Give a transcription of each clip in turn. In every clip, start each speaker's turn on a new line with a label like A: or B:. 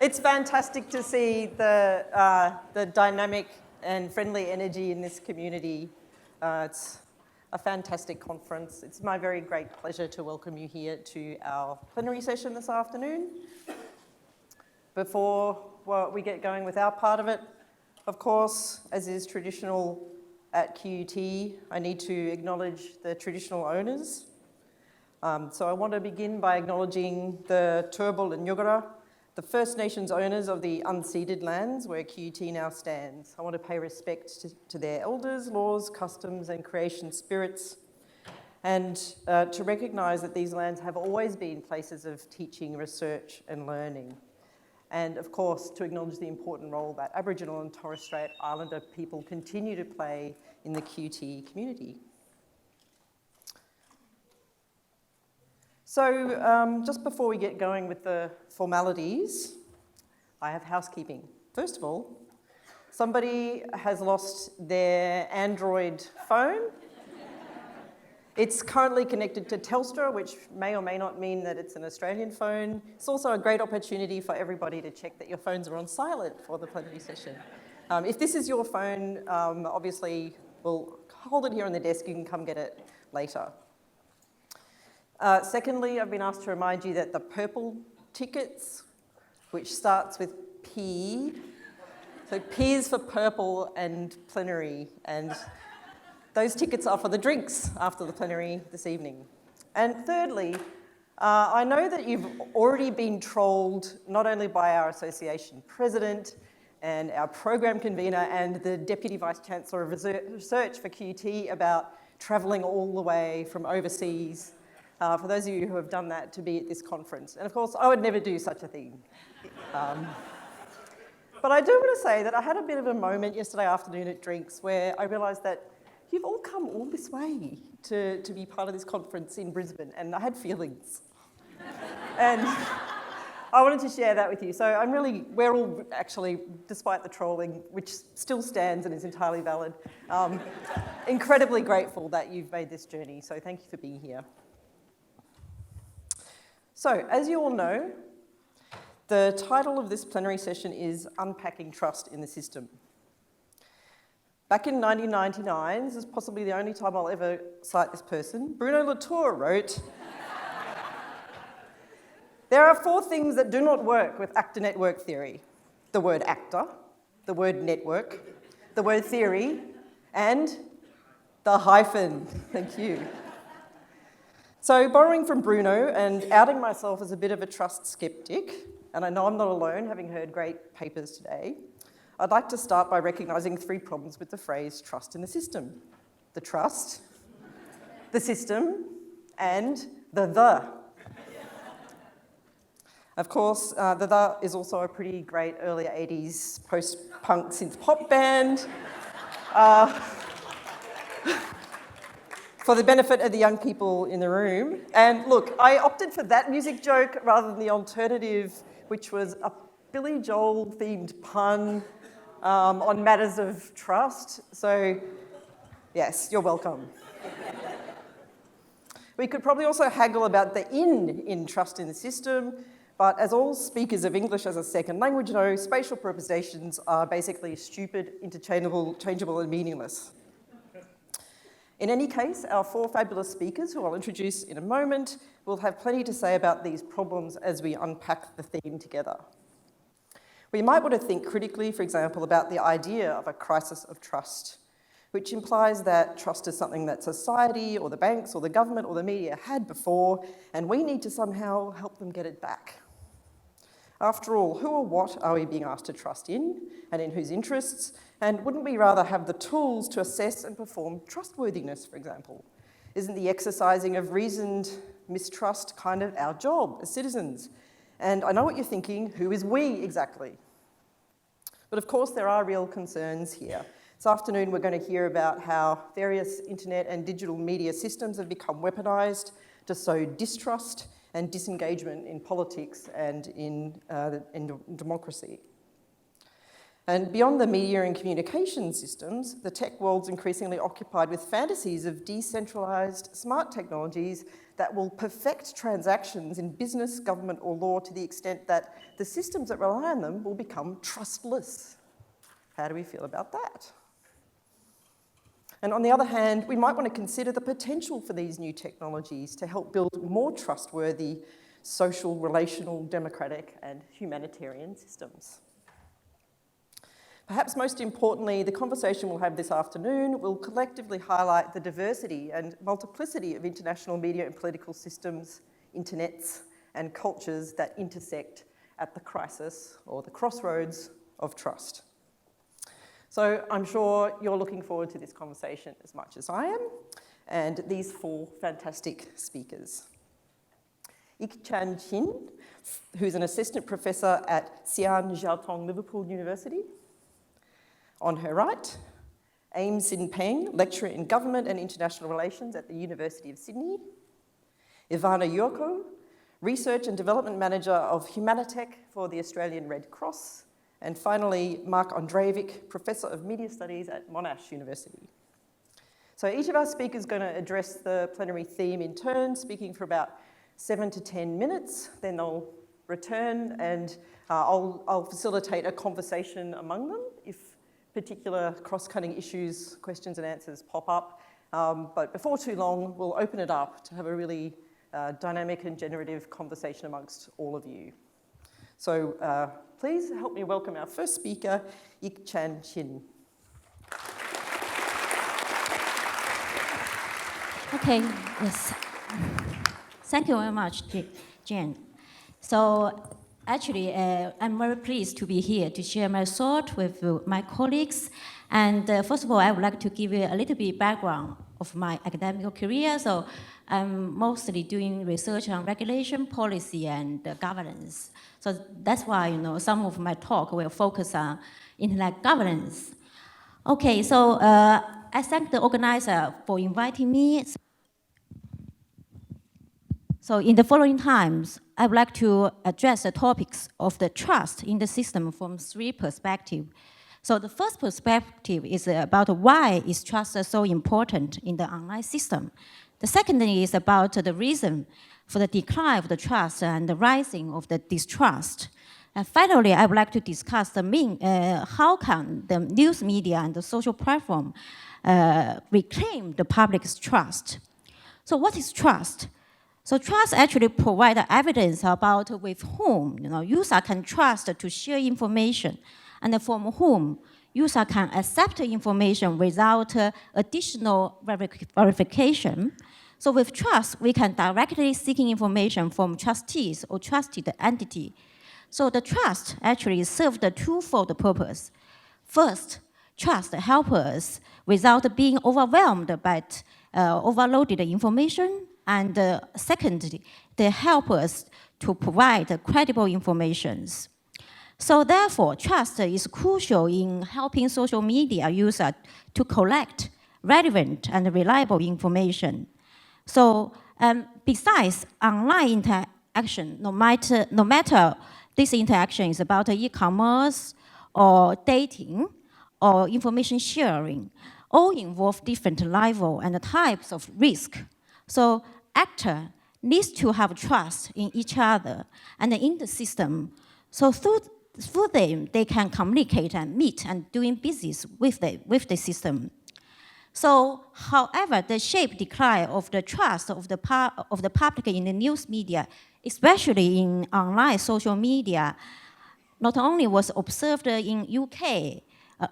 A: It's fantastic to see the dynamic and friendly energy in this community. It's a fantastic conference. It's my very great pleasure to welcome you here to our plenary session this afternoon. Before we get going with our part of it, of course, as is traditional at QUT, I need to acknowledge the traditional owners. So I want to begin by acknowledging the Turrbal and Yugara, the First Nations owners of the unceded lands where QUT now stands. I want to pay respect to their elders, laws, customs and creation spirits, and to recognise that these lands have always been places of teaching, research and learning. And of course, to acknowledge the important role that Aboriginal and Torres Strait Islander people continue to play in the QT community. So just before we get going with the formalities, I have housekeeping. First of all, somebody has lost their Android phone. It's currently connected to Telstra, which may or may not mean that it's an Australian phone. It's also a great opportunity for everybody to check that your phones are on silent for the plenary session. If this is your phone, obviously we'll hold it here on the desk. You can come get it later. Secondly, I've been asked to remind you that the purple tickets, which starts with P, so P is for purple and plenary, and those tickets are for the drinks after the plenary this evening. And thirdly, I know that you've already been trolled not only by our association president and our program convener and the Deputy Vice-Chancellor of Research for QT about travelling all the way from overseas, for those of you who have done that, to be at this conference. And of course, I would never do such a thing. But I do want to say that I had a bit of a moment yesterday afternoon at drinks where I realised that you've all come all this way to be part of this conference in Brisbane, and I had feelings. And I wanted to share that with you. So we're all actually, despite the trolling, which still stands and is entirely valid, incredibly grateful that you've made this journey. So thank you for being here. So, as you all know, the title of this plenary session is Unpacking Trust in the System. Back in 1999, this is possibly the only time I'll ever cite this person, Bruno Latour wrote, "There are 4 things that do not work with actor-network theory: the word actor, the word network, the word theory, and the hyphen." Thank you. So borrowing from Bruno and outing myself as a bit of a trust skeptic, and I know I'm not alone, having heard great papers today, I'd like to start by recognising 3 problems with the phrase trust in the system: the trust, the system, and the. Of course, the is also a pretty great early 80s post-punk synth pop band. For the benefit of the young people in the room. And look, I opted for that music joke rather than the alternative, which was a Billy Joel-themed pun on matters of trust. So, yes, you're welcome. We could probably also haggle about the in trust in the system, but as all speakers of English as a second language know, spatial prepositions are basically stupid, interchangeable and meaningless. In any case, our 4 fabulous speakers, who I'll introduce in a moment, will have plenty to say about these problems as we unpack the theme together. We might want to think critically, for example, about the idea of a crisis of trust, which implies that trust is something that society or the banks or the government or the media had before, and we need to somehow help them get it back. After all, who or what are we being asked to trust in, and in whose interests? And wouldn't we rather have the tools to assess and perform trustworthiness, for example? Isn't the exercising of reasoned mistrust kind of our job as citizens? And I know what you're thinking, who is we exactly? But of course there are real concerns here. This afternoon we're going to hear about how various internet and digital media systems have become weaponised to sow distrust and disengagement in politics and in democracy. And beyond the media and communication systems, the tech world's increasingly occupied with fantasies of decentralized smart technologies that will perfect transactions in business, government, or law to the extent that the systems that rely on them will become trustless. How do we feel about that? And on the other hand, we might want to consider the potential for these new technologies to help build more trustworthy social, relational, democratic, and humanitarian systems. Perhaps most importantly, the conversation we'll have this afternoon will collectively highlight the diversity and multiplicity of international media and political systems, internets, and cultures that intersect at the crisis or the crossroads of trust. So I'm sure you're looking forward to this conversation as much as I am, and these four fantastic speakers. Xian Qin, who's an assistant professor at Xian Jiaotong-Liverpool University. On her right, Sinpeng, lecturer in government and international relations at the University of Sydney. Ivana Jurko, research and development manager of Humanitech for the Australian Red Cross. And finally, Andrejevic, professor of media studies at Monash University. So each of our speakers is going to address the plenary theme in turn, speaking for about 7 to 10 minutes. Then they'll return and I'll facilitate a conversation among them if particular cross-cutting issues, questions and answers pop up. But before too long, we'll open it up to have a really dynamic and generative conversation amongst all of you. So please help me welcome our first speaker, Xian Qin.
B: Okay, yes. Thank you very much, Jen. So actually, I'm very pleased to be here to share my thought with my colleagues. And first of all, I would like to give you a little bit background of my academic career. So I'm mostly doing research on regulation, policy, and governance. So that's why, some of my talk will focus on internet governance. Okay, so I thank the organizer for inviting me. So in the following times, I would like to address the topics of the trust in the system from three perspectives. So the first perspective is about why is trust so important in the online system. The second is about the reason for the decline of the trust and the rising of the distrust. And finally, I would like to discuss how can the news media and the social platform reclaim the public's trust. So what is trust? So trust actually provides evidence about with whom user can trust to share information, and from whom user can accept information without additional verification. So with trust, we can directly seek information from trustees or trusted entity. So the trust actually serves the twofold purpose. First, trust helps us without being overwhelmed by overloaded information. And secondly, they help us to provide credible information. So therefore, trust is crucial in helping social media users to collect relevant and reliable information. So besides online interaction, no matter this interaction is about e-commerce or dating or information sharing, all involve different levels and types of risk. So actors need to have trust in each other and in the system. So through them, they can communicate and meet and doing business with the system. So, however, the sharp decline of the trust of the public in the news media, especially in online social media, not only was observed in UK,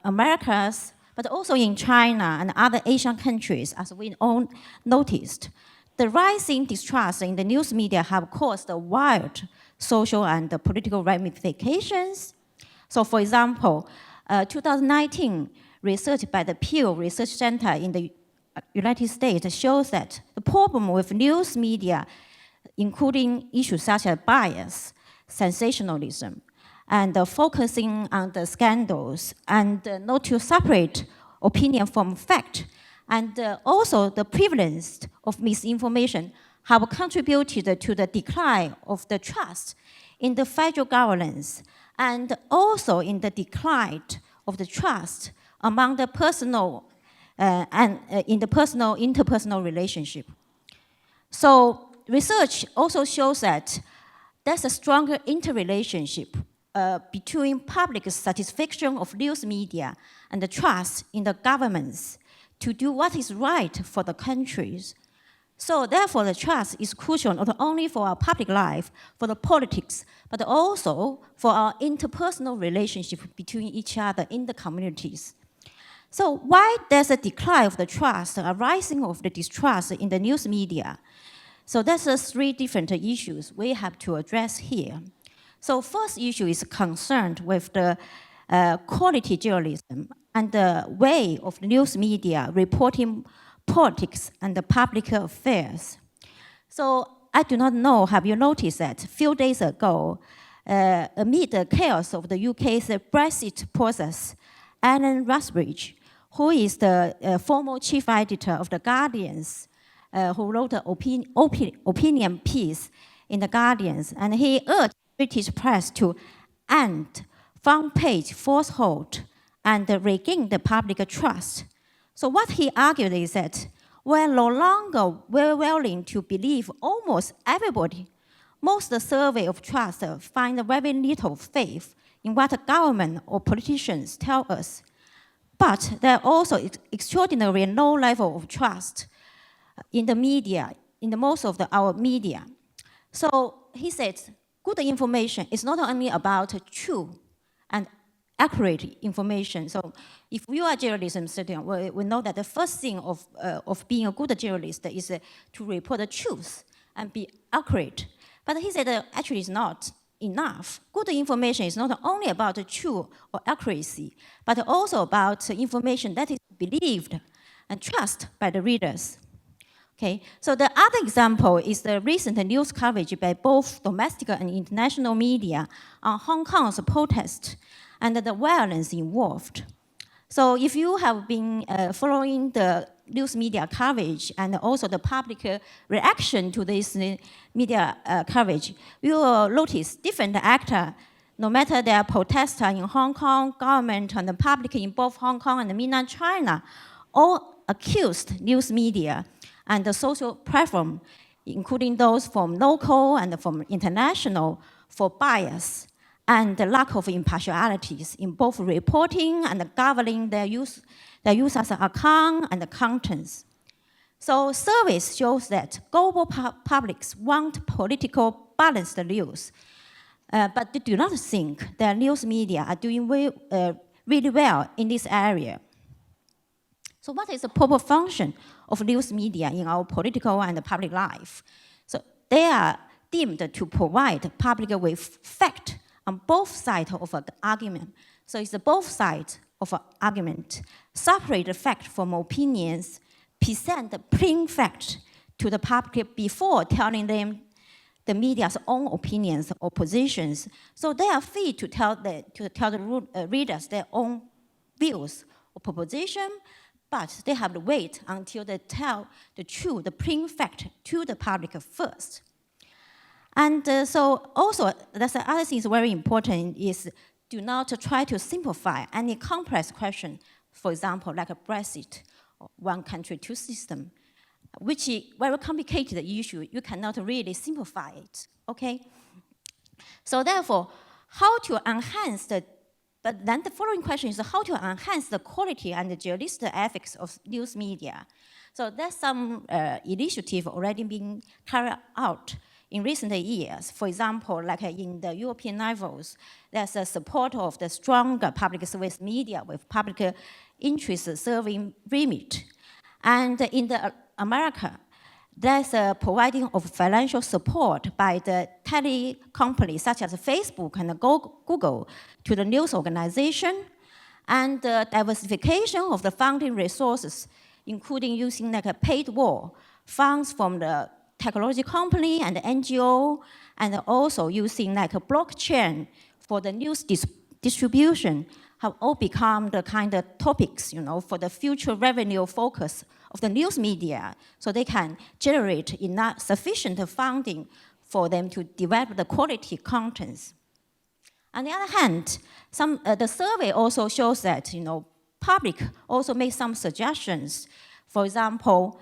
B: Americas, but also in China and other Asian countries, as we all noticed. The rising distrust in the news media have caused wild social and political ramifications. So, for example, 2019 research by the Pew Research Center in the United States shows that the problem with news media, including issues such as bias, sensationalism, and focusing on the scandals, and not to separate opinion from fact, and also the prevalence of misinformation have contributed to the decline of the trust in the federal governance and also in the decline of the trust among the personal in the interpersonal relationship. So research also shows that there's a stronger interrelationship between public satisfaction of news media and the trust in the governments to do what is right for the countries. So therefore, the trust is crucial not only for our public life, for the politics, but also for our interpersonal relationship between each other in the communities. So why there's a decline of the trust, a rising of the distrust in the news media? So that's the three different issues we have to address here. So first issue is concerned with the quality journalism and the way of the news media reporting politics and the public affairs. So I do not know, have you noticed that a few days ago, amid the chaos of the UK's Brexit process, Alan Rusbridge, who is the former chief editor of The Guardians, who wrote an opinion piece in The Guardians, and he urged British press to end front-page falsehood and regain the public trust. So what he argued is that we're no longer willing to believe almost everybody. Most survey of trust find very little faith in what the government or politicians tell us. But there are also extraordinary low level of trust in the media, in the most of our media. So he said, good information is not only about true and accurate information. So if you are a journalism student, we know that the first thing of being a good journalist is to report the truth and be accurate. But he said actually it's not enough. Good information is not only about the truth or accuracy, but also about information that is believed and trusted by the readers. Okay, so the other example is the recent news coverage by both domestic and international media on Hong Kong's protest and the violence involved. So if you have been following the news media coverage and also the public reaction to this media coverage, you will notice different actors, no matter they are protesters in Hong Kong, government and the public in both Hong Kong and mainland China, all accused news media and the social platform, including those from local and from international, for bias and the lack of impartialities in both reporting and governing their users' account and the contents. So surveys shows that global publics want political balanced news, but they do not think that news media are doing really well in this area. So what is the proper function of news media in our political and public life? So they are deemed to provide public with fact on both sides of an argument. So it's both sides of an argument. Separate the fact from opinions, present the plain fact to the public before telling them the media's own opinions or positions. So they are free to tell the readers their own views or proposition, but they have to wait until they tell the truth, the plain fact to the public first. And so also, that's the other thing is very important is do not try to simplify any complex question, for example, like a Brexit, or one country, two system, which is very complicated issue. You cannot really simplify it, okay? So therefore, how to enhance but then the following question is how to enhance the quality and the journalistic ethics of news media. So there's some initiative already being carried out in recent years. For example, like in the European levels, there's a support of the stronger public service media with public interest serving remit. And in America, there's a providing of financial support by the tele companies such as Facebook and Google to the news organization, and the diversification of the funding resources, including using like a paid wall, funds from the technology company and the NGO, and also using like a blockchain for the news distribution, have all become the kind of topics, for the future revenue focus of the news media, so they can generate enough sufficient funding for them to develop the quality contents. On the other hand, the survey also shows that public also make some suggestions. For example,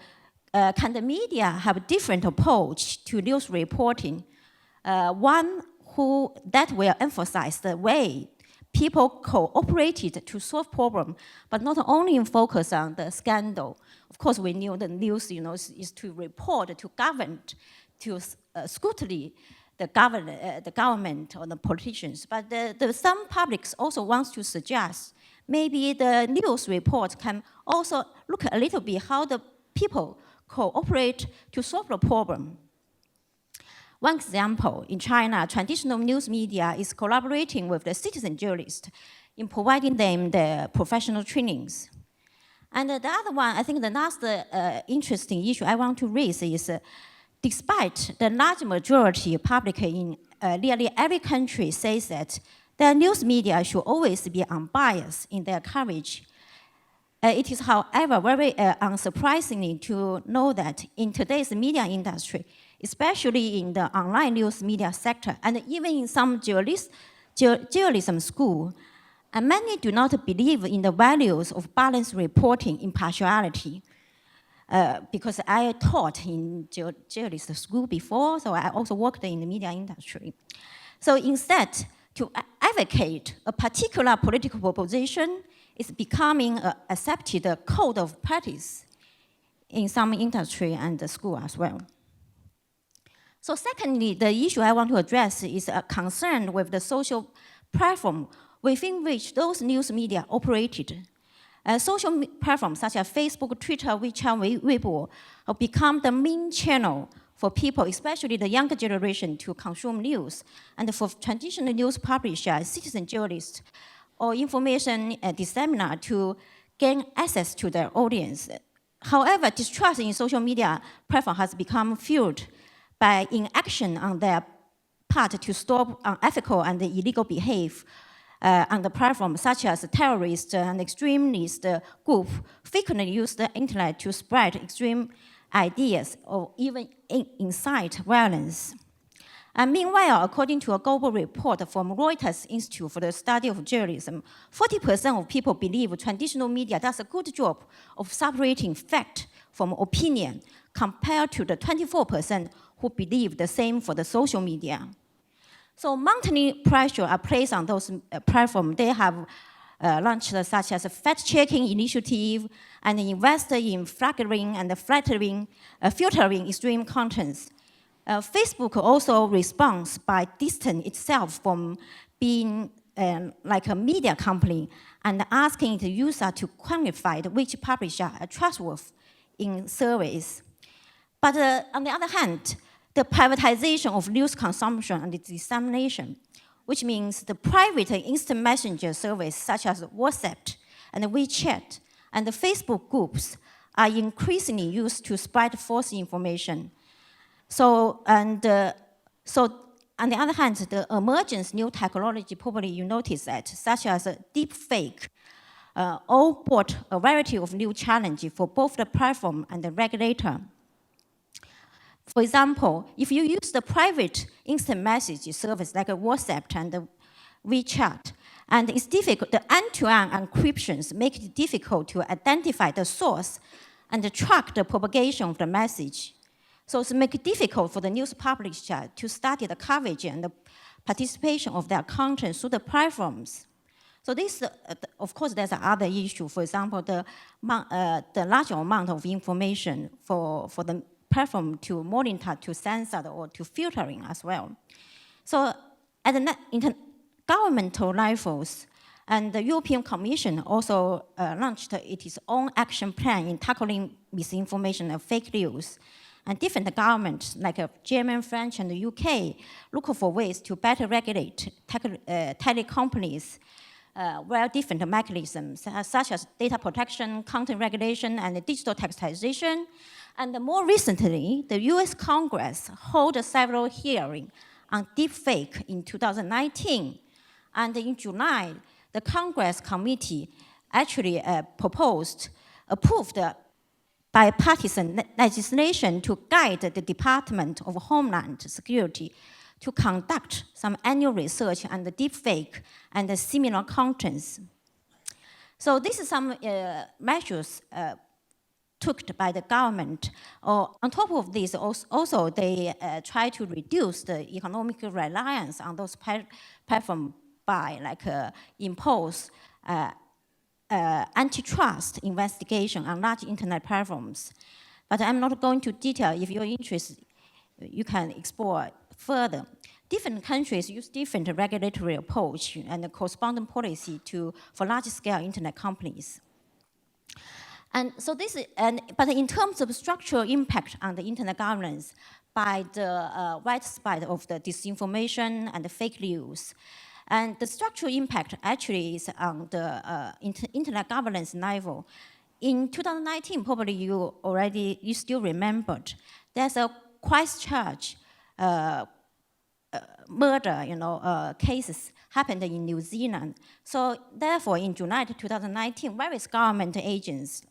B: can the media have a different approach to news reporting? One that will emphasize the way people cooperated to solve problems, but not only focus on the scandal. Of course, we knew the news is to report to government, to scrutiny the government or the politicians. But some publics also wants to suggest maybe the news report can also look a little bit how the people cooperate to solve the problem. One example, in China, traditional news media is collaborating with the citizen journalists in providing them the professional trainings. And the other one, I think the last interesting issue I want to raise is despite the large majority of public in nearly every country says that the news media should always be unbiased in their coverage, it is, however, very unsurprising to know that in today's media industry, especially in the online news media sector, and even in some journalism school, and many do not believe in the values of balanced reporting, impartiality. Because I taught in journalism school before, so I also worked in the media industry. So instead, to advocate a particular political proposition is becoming an accepted code of practice in some industry and the school as well. So secondly, the issue I want to address is a concern with the social platform within which those news media operated. Social platforms such as Facebook, Twitter, WeChat, Weibo have become the main channel for people, especially the younger generation, to consume news, and for traditional news publishers, citizen journalists, or information disseminator to gain access to their audience. However, distrust in social media platform has become fueled by inaction on their part to stop unethical and illegal behavior on the platform, such as terrorists and extremist groups frequently use the internet to spread extreme ideas or even incite violence. And meanwhile, according to a global report from Reuters Institute for the Study of Journalism, 40% of people believe traditional media does a good job of separating fact from opinion, compared to the 24% who believe the same for the social media. So mounting pressure are placed on those platforms. They have launched such as a fact-checking initiative and invest in flagging and filtering extreme contents. Facebook also responds by distancing itself from being like a media company and asking the user to quantify which publisher are trustworthy in surveys. But on the other hand, the privatization of news consumption and dissemination, which means the private and instant messenger service such as WhatsApp and WeChat and the Facebook groups are increasingly used to spread false information. So on the other hand, the emergence of new technology, probably you notice that, such as deepfake, all brought a variety of new challenges for both the platform and the regulator. For example, if you use the private instant message service like WhatsApp and the WeChat, and it's difficult, the end-to-end encryptions make it difficult to identify the source and track the propagation of the message. So it's make it difficult for the news publisher to study the coverage and the participation of their content through the platforms. So this, of course, there's another issue. For example, the large amount of information for the platform to monitor, to censor, or to filtering as well. So at the intergovernmental levels, and the European Commission also launched its own action plan in tackling misinformation and fake news. And different governments, like German, French, and the UK, look for ways to better regulate tele companies via different mechanisms, such as data protection, content regulation, and digital taxation. And more recently, the US Congress held several hearings on deepfake in 2019. And in July, the Congress committee actually approved bipartisan legislation to guide the Department of Homeland Security to conduct some annual research on the deepfake and the similar contents. So this is some measures took by the government. On top of this, also they try to reduce the economic reliance on those platforms by impose antitrust investigation on large internet platforms. But I'm not going to detail. If you're interested, you can explore further. Different countries use different regulatory approach and the corresponding policy for large-scale internet companies. And so but in terms of structural impact on the internet governance, by the widespread of the disinformation and the fake news, and the structural impact actually is on the internet governance level. In 2019, probably you still remembered, there's a Christchurch murder, cases happened in New Zealand. So therefore, in July 2019, various government agents,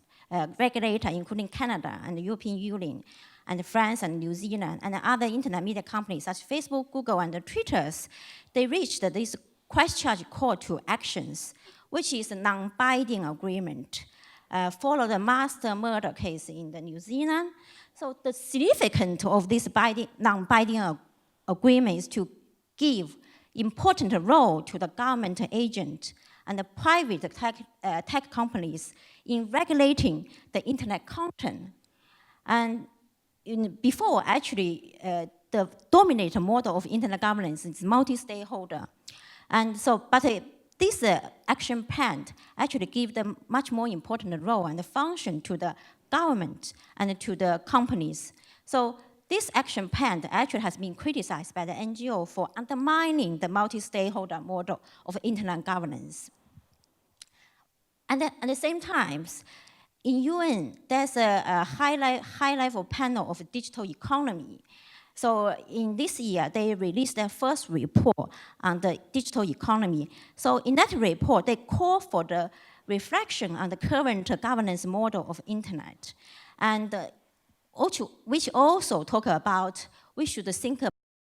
B: regulators, including Canada and the European Union, and France and New Zealand, and other internet media companies such as Facebook, Google, and Twitter, they reached this Christchurch call to actions, which is a non-binding agreement, follow the master murder case in the New Zealand. So the significance of this non-binding agreement is to give important role to the government agent and the private tech companies in regulating the internet content. And before, actually, the dominant model of internet governance is multi-stakeholder. And so, but this action plan actually gives them much more important role and function to the government and to the companies. So this action plan actually has been criticized by the NGO for undermining the multi-stakeholder model of internet governance. And then at the same time, in UN, there's a high-level panel of digital economy. So in this year, they released their first report on the digital economy. So in that report, they call for the reflection on the current governance model of internet, and which also talk about we should think about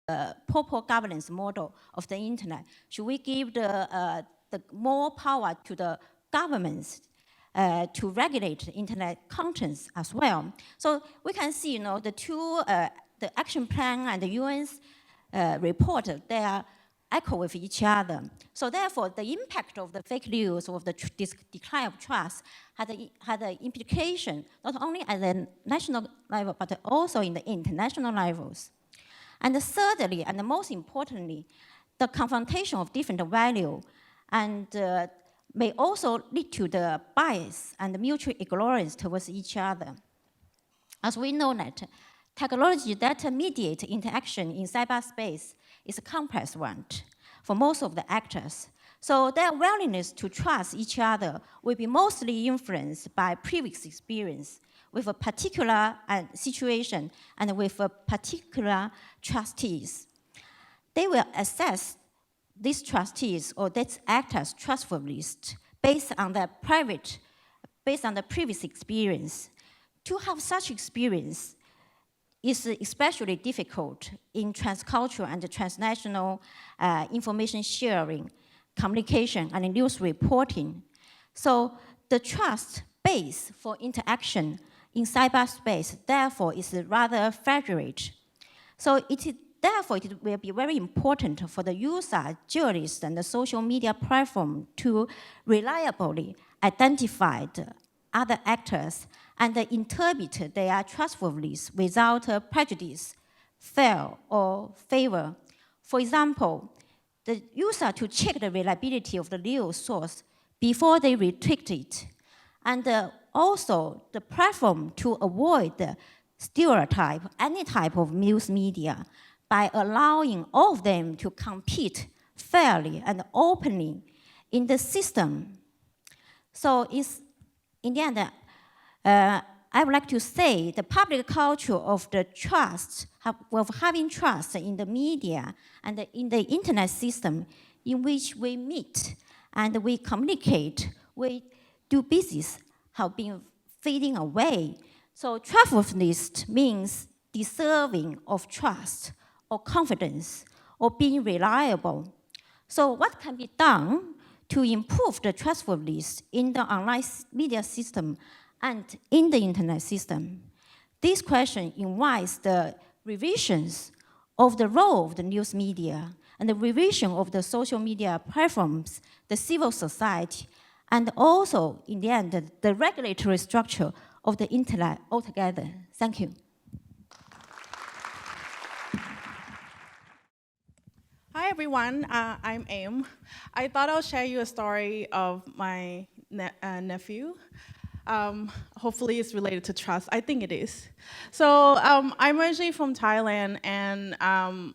B: the proper governance model of the internet. Should we give the more power to the governments to regulate internet contents as well? So we can see, the action plan and the UN's report, they are echo with each other. So therefore, the impact of the fake news, of the decline of trust, had an implication not only at the national level, but also in the international levels. And thirdly, and most importantly, the confrontation of different values and may also lead to the bias and mutual ignorance towards each other. As we know that technology that mediate interaction in cyberspace is a complex one for most of the actors. So their willingness to trust each other will be mostly influenced by previous experience with a particular situation and with a particular trustees. They will assess these trustees or these actors' trustworthiness based on the previous experience. To have such experience is especially difficult in transcultural and transnational information sharing, communication, and news reporting. So the trust base for interaction in cyberspace, therefore, is rather fragile. So therefore, it will be very important for the user, journalists, and the social media platform to reliably identify the other actors and interpret their trustworthiness without prejudice, fear, or favor. For example, the user to check the reliability of the news source before they retweet it, and also the platform to avoid the stereotype, any type of news media, by allowing all of them to compete fairly and openly in the system. So in the end, I would like to say the public culture of the trust, of having trust in the media and in the internet system in which we meet and we communicate, we do business, have been fading away. So trustworthiness means deserving of trust or confidence or being reliable. So what can be done to improve the trustworthiness in the online media system and in the internet system? This question invites the revisions of the role of the news media and the revision of the social media platforms, the civil society, and also, in the end, the regulatory structure of the internet altogether. Thank you.
C: Hi everyone, I'm Aim. I thought I'll share you a story of my nephew. Hopefully it's related to trust. I think it is. So I'm originally from Thailand, and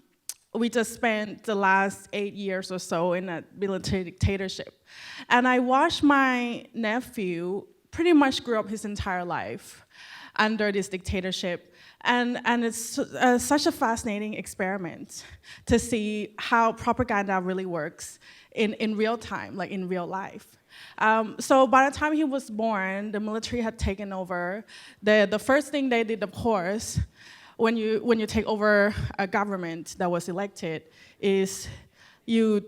C: we just spent the last 8 years or so in a military dictatorship. And I watched my nephew pretty much grew up his entire life under this dictatorship. And it's such a fascinating experiment to see how propaganda really works in real time, like in real life. So by the time he was born, the military had taken over. The first thing they did, of course, when you take over a government that was elected, is you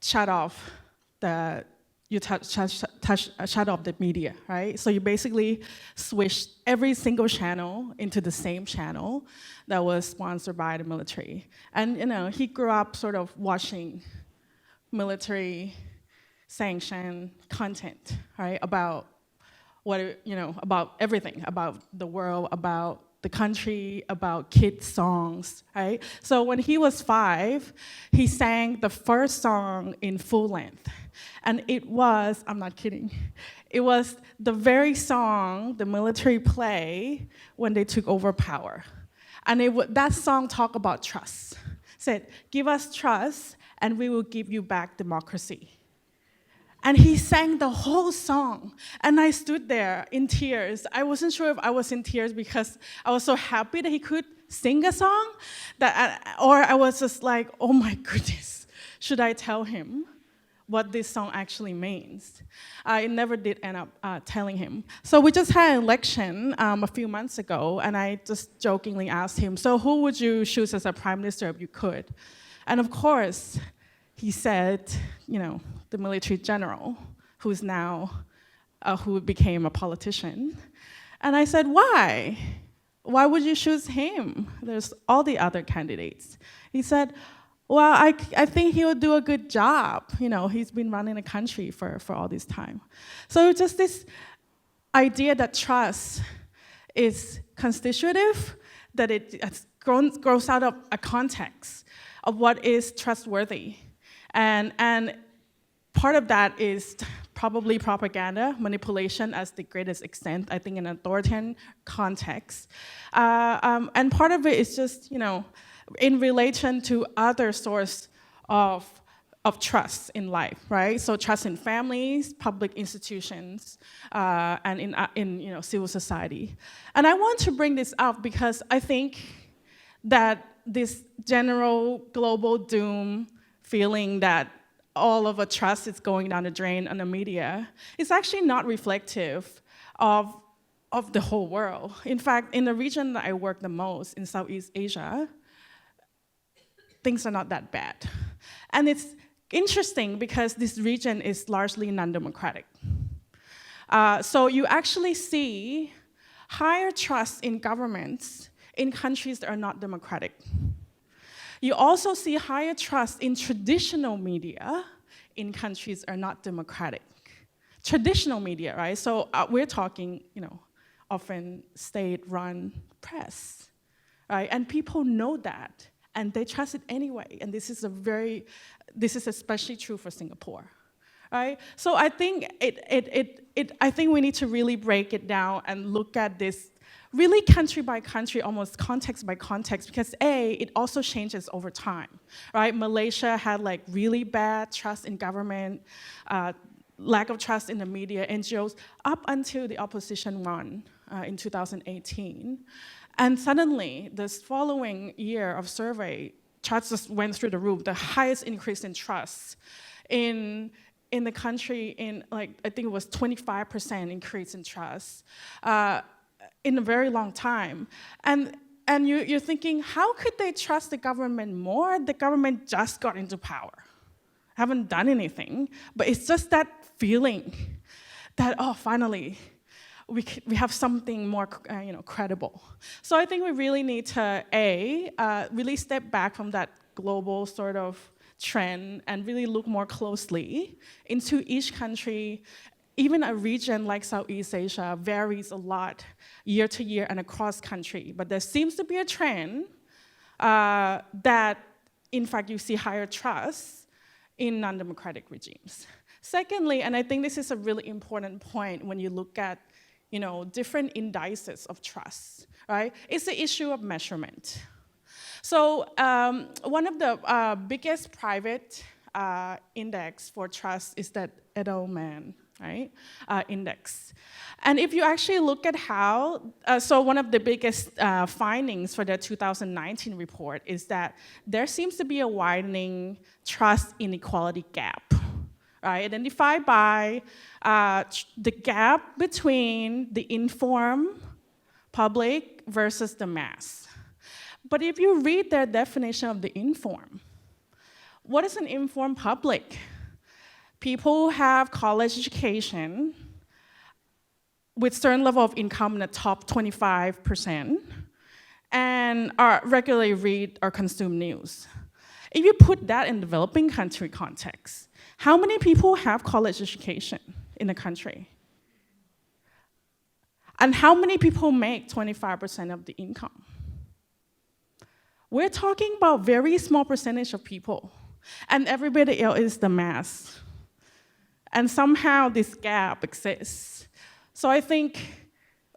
C: shut off the shut off the media, right? So you basically switched every single channel into the same channel that was sponsored by the military. And he grew up sort of watching military sanctioned content, right? About about everything, about the world, about the country, about kids' songs, right? So when he was 5, he sang the first song in full length. And it was, I'm not kidding, it was the very song the military played when they took over power. And that song talked about trust. Said, give us trust and we will give you back democracy. And he sang the whole song. And I stood there in tears. I wasn't sure if I was in tears because I was so happy that he could sing a song, or I was just like, oh my goodness, should I tell him what this song actually means? I never did end up telling him. So we just had an election a few months ago, and I just jokingly asked him, so who would you choose as a prime minister if you could? And of course, he said, the military general, who's now, who became a politician. And I said, why? Why would you choose him? There's all the other candidates. He said, well, I think he'll do a good job. He's been running a country for all this time. So just this idea that trust is constitutive, that it grows out of a context of what is trustworthy. And part of that is probably propaganda, manipulation as the greatest extent, I think in an authoritarian context. And part of it is just, in relation to other source of trust in life, right? So trust in families, public institutions, and in civil society. And I want to bring this up because I think that this general global doom feeling that all of a trust is going down the drain on the media is actually not reflective of the whole world. In fact, in the region that I work the most, in Southeast Asia, things are not that bad. And it's interesting because this region is largely non-democratic. So you actually see higher trust in governments in countries that are not democratic. You also see higher trust in traditional media in countries that are not democratic. Traditional media, right? So we're talking, often state-run press, right? And people know that, and they trust it anyway. And this is especially true for Singapore, right? So I think I think we need to really break it down and look at this really country by country, almost context by context, because it also changes over time, right? Malaysia had really bad trust in government, lack of trust in the media, NGOs, up until the opposition won in 2018. And suddenly, this following year of survey, trust just went through the roof, the highest increase in trust in the country I think it was 25% increase in trust. In a very long time. And and you're thinking, how could they trust the government more? The government just got into power, haven't done anything, but it's just that feeling that, oh, finally, we have something more credible. So I think we really need to, really step back from that global sort of trend and really look more closely into each country. Even a region like Southeast Asia varies a lot year to year and across country, but there seems to be a trend that, in fact, you see higher trust in non-democratic regimes. Secondly, and I think this is a really important point when you look at different indices of trust, right? It's the issue of measurement. So one of the biggest private index for trust is that Edelman, right, index. And if you actually look at how, so one of the biggest findings for the 2019 report is that there seems to be a widening trust inequality gap, right, identified by the gap between the informed public versus the mass. But if you read their definition of the informed, what is an informed public? People who have college education with certain level of income in the top 25% and regularly read or consume news. If you put that in developing country context, how many people have college education in the country? And how many people make 25% of the income? We're talking about very small percentage of people, and everybody else is the mass. And somehow this gap exists. So I think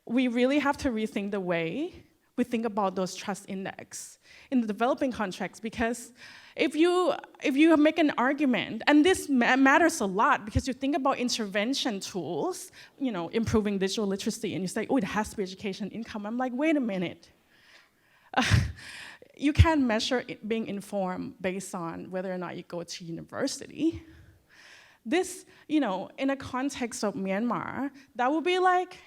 C: we really have to rethink the way we think about those trust index in the developing context, because if you make an argument, and this matters a lot because you think about intervention tools, improving digital literacy, and you say, oh, it has to be education income. I'm like, wait a minute. You can't measure being informed based on whether or not you go to university. This, in a context of Myanmar, that would be like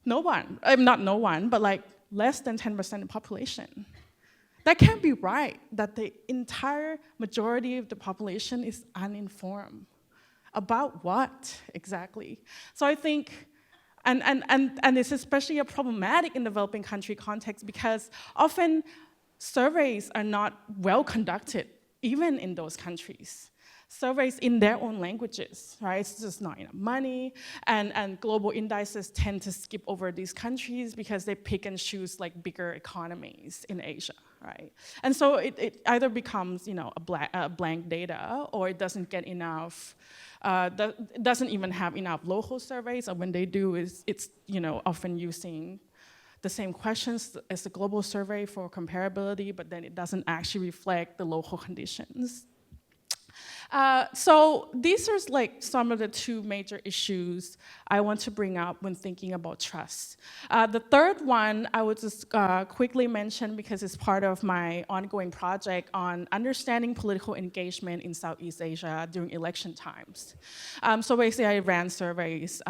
C: no one, not no one, but like less than 10% of the population. That can't be right, that the entire majority of the population is uninformed. About what, exactly? So I think, and it's especially problematic in developing country context because often surveys are not well conducted, even in those countries. Surveys in their own languages, right? It's just not enough money, and global indices tend to skip over these countries because they pick and choose like bigger economies in Asia, right? And so it either becomes, a blank data, or it doesn't get enough, doesn't even have enough local surveys, or when they do, it's often using the same questions as the global survey for comparability, but then it doesn't actually reflect the local conditions. So these are like some of the two major issues I want to bring up when thinking about trust. The third one I would just quickly mention because it's part of my ongoing project on understanding political engagement in Southeast Asia during election times. So basically I ran surveys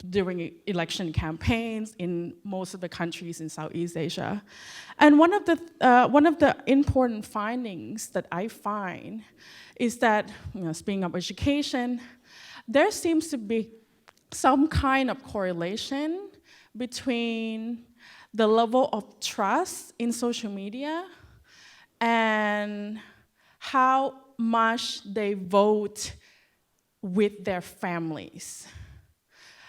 C: during election campaigns in most of the countries in Southeast Asia. And one of the important findings that I find is that, speaking of education, there seems to be some kind of correlation between the level of trust in social media and how much they vote with their families.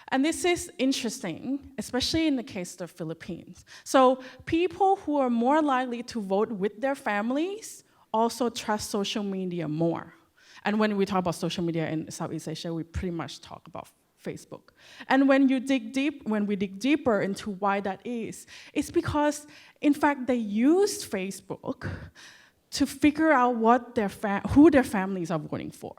C: And this is interesting, especially in the case of the Philippines. So people who are more likely to vote with their families also trust social media more. And when we talk about social media in Southeast Asia, we pretty much talk about Facebook. And when we dig deeper into why that is, it's because, in fact, they used Facebook to figure out who their families are voting for.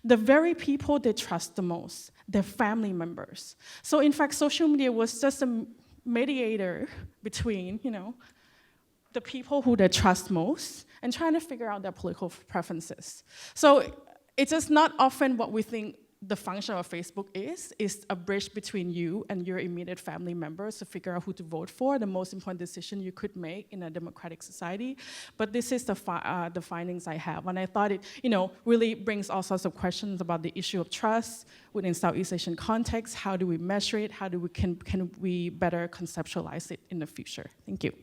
C: The very people they trust the most, their family members. So in fact, social media was just a mediator between, the people who they trust most and trying to figure out their political preferences. So it's just not often what we think the function of Facebook is a bridge between you and your immediate family members to figure out who to vote for, the most important decision you could make in a democratic society. But this is the findings I have, and I thought it, really brings all sorts of questions about the issue of trust within Southeast Asian context. How do we measure it? How do we can we better conceptualize it in the future? Thank you.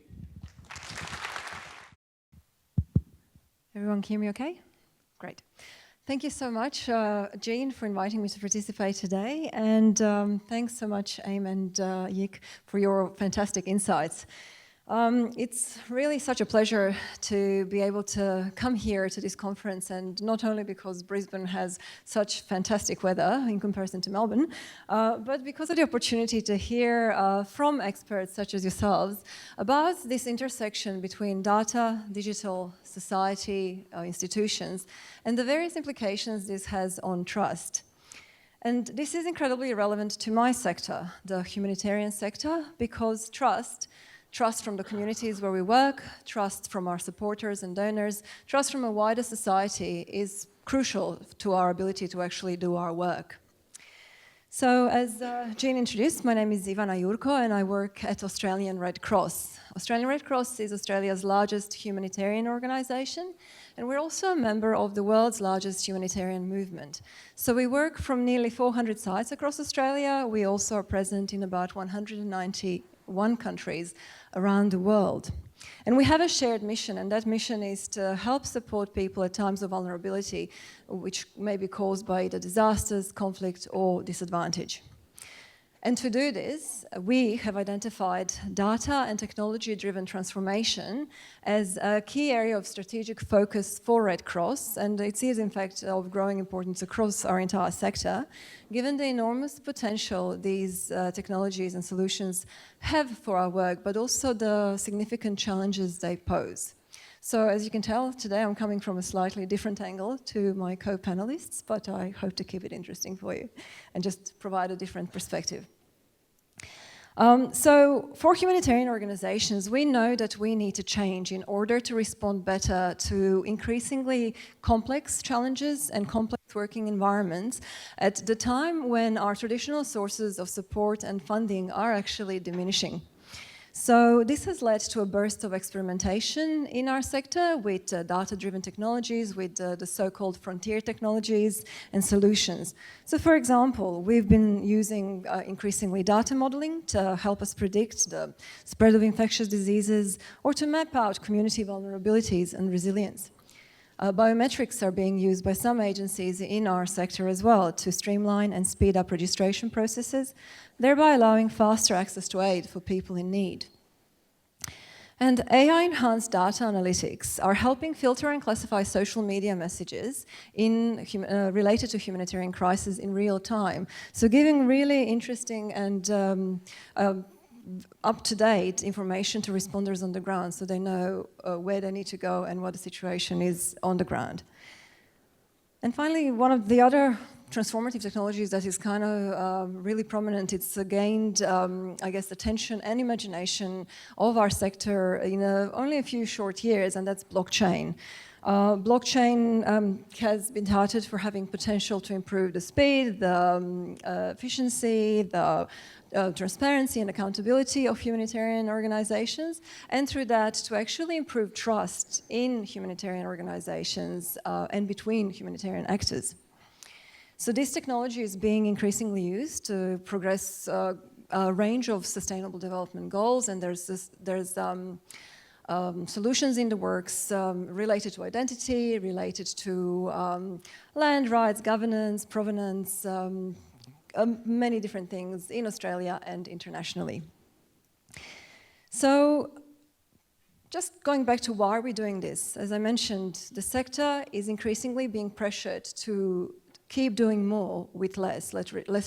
D: Everyone hear me okay? Great. Thank you so much, Jean, for inviting me to participate today. And thanks so much, Aim and Yik, for your fantastic insights. It's really such a pleasure to be able to come here to this conference, and not only because Brisbane has such fantastic weather in comparison to Melbourne, but because of the opportunity to hear from experts such as yourselves about this intersection between data, digital, society, institutions, and the various implications this has on trust. And this is incredibly relevant to my sector, the humanitarian sector, because trust from the communities where we work, trust from our supporters and donors, trust from a wider society is crucial to our ability to actually do our work. So as Jean introduced, my name is Ivana Jurko and I work at Australian Red Cross. Australian Red Cross is Australia's largest humanitarian organisation, and we're also a member of the world's largest humanitarian movement. So we work from nearly 400 sites across Australia. We also are present in about 191 countries around the world. And we have a shared mission, and that mission is to help support people at times of vulnerability, which may be caused by either disasters, conflict, or disadvantage. And to do this, we have identified data and technology-driven transformation as a key area of strategic focus for Red Cross, and it is in fact of growing importance across our entire sector, given the enormous potential these technologies and solutions have for our work, but also the significant challenges they pose. So as you can tell, today I'm coming from a slightly different angle to my co-panelists, but I hope to keep it interesting for you and just provide a different perspective. So for humanitarian organizations, we know that we need to change in order to respond better to increasingly complex challenges and complex working environments at the time when our traditional sources of support and funding are actually diminishing. So this has led to a burst of experimentation in our sector with data-driven technologies, with the so-called frontier technologies and solutions. So for example, we've been using increasingly data modeling to help us predict the spread of infectious diseases or to map out community vulnerabilities and resilience. Biometrics are being used by some agencies in our sector as well to streamline and speed up registration processes, thereby allowing faster access to aid for people in need. And AI-enhanced data analytics are helping filter and classify social media messages related to humanitarian crisis in real time. So giving really interesting and up-to-date information to responders on the ground so they know where they need to go and what the situation is on the ground. And finally, one of the other transformative technologies that is kind of really prominent, it's gained, I guess, attention and imagination of our sector in only a few short years, and that's blockchain. Blockchain has been touted for having potential to improve the speed, the efficiency, the transparency and accountability of humanitarian organizations, and through that to actually improve trust in humanitarian organizations and between humanitarian actors. So this technology is being increasingly used to progress a range of sustainable development goals, and there's solutions in the works related to identity, related to land rights, governance, provenance, many different things in Australia and internationally. So just going back to why we're doing this, as I mentioned, the sector is increasingly being pressured to keep doing more with less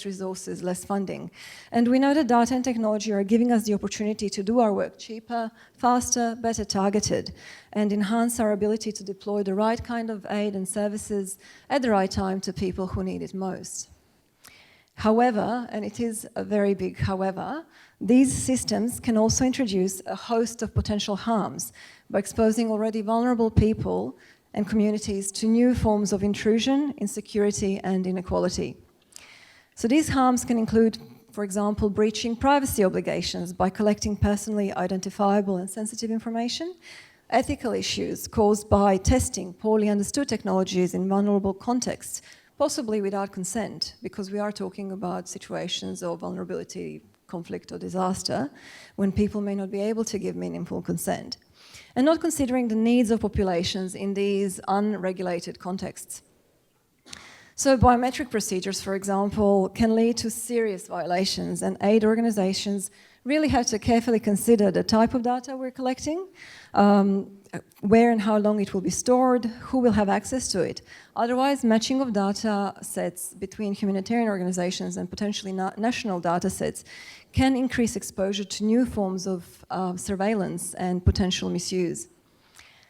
D: resources, less funding. And we know that data and technology are giving us the opportunity to do our work cheaper, faster, better targeted, and enhance our ability to deploy the right kind of aid and services at the right time to people who need it most. However, and it is a very big however, these systems can also introduce a host of potential harms by exposing already vulnerable people and communities to new forms of intrusion, insecurity, and inequality. So these harms can include, for example, breaching privacy obligations by collecting personally identifiable and sensitive information, ethical issues caused by testing poorly understood technologies in vulnerable contexts, possibly without consent, because we are talking about situations of vulnerability, conflict, or disaster, when people may not be able to give meaningful consent, and not considering the needs of populations in these unregulated contexts. So biometric procedures, for example, can lead to serious violations, and aid organizations really have to carefully consider the type of data we're collecting, where and how long it will be stored, who will have access to it. Otherwise, matching of data sets between humanitarian organizations and potentially national data sets can increase exposure to new forms of surveillance and potential misuse.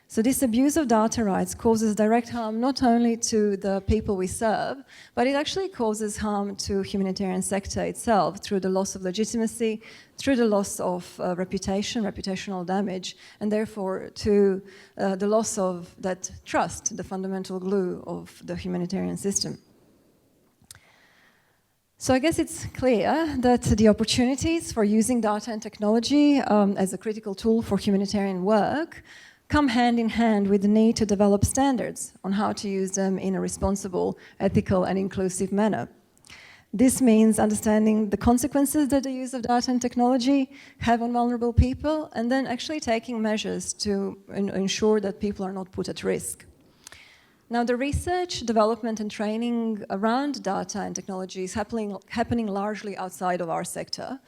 D: So this abuse of data rights causes direct harm not only to the people we serve, but it actually causes harm to humanitarian sector itself through the loss of legitimacy, through the loss of reputational damage, and therefore to the loss of that trust, the fundamental glue of the humanitarian system. So I guess it's clear that the opportunities for using data and technology as a critical tool for humanitarian work come hand in hand with the need to develop standards on how to use them in a responsible, ethical, and inclusive manner. This means understanding the consequences that the use of data and technology have on vulnerable people, and then actually taking measures to ensure that people are not put at risk. Now, the research, development, and training around data and technology is happening largely outside of our sector.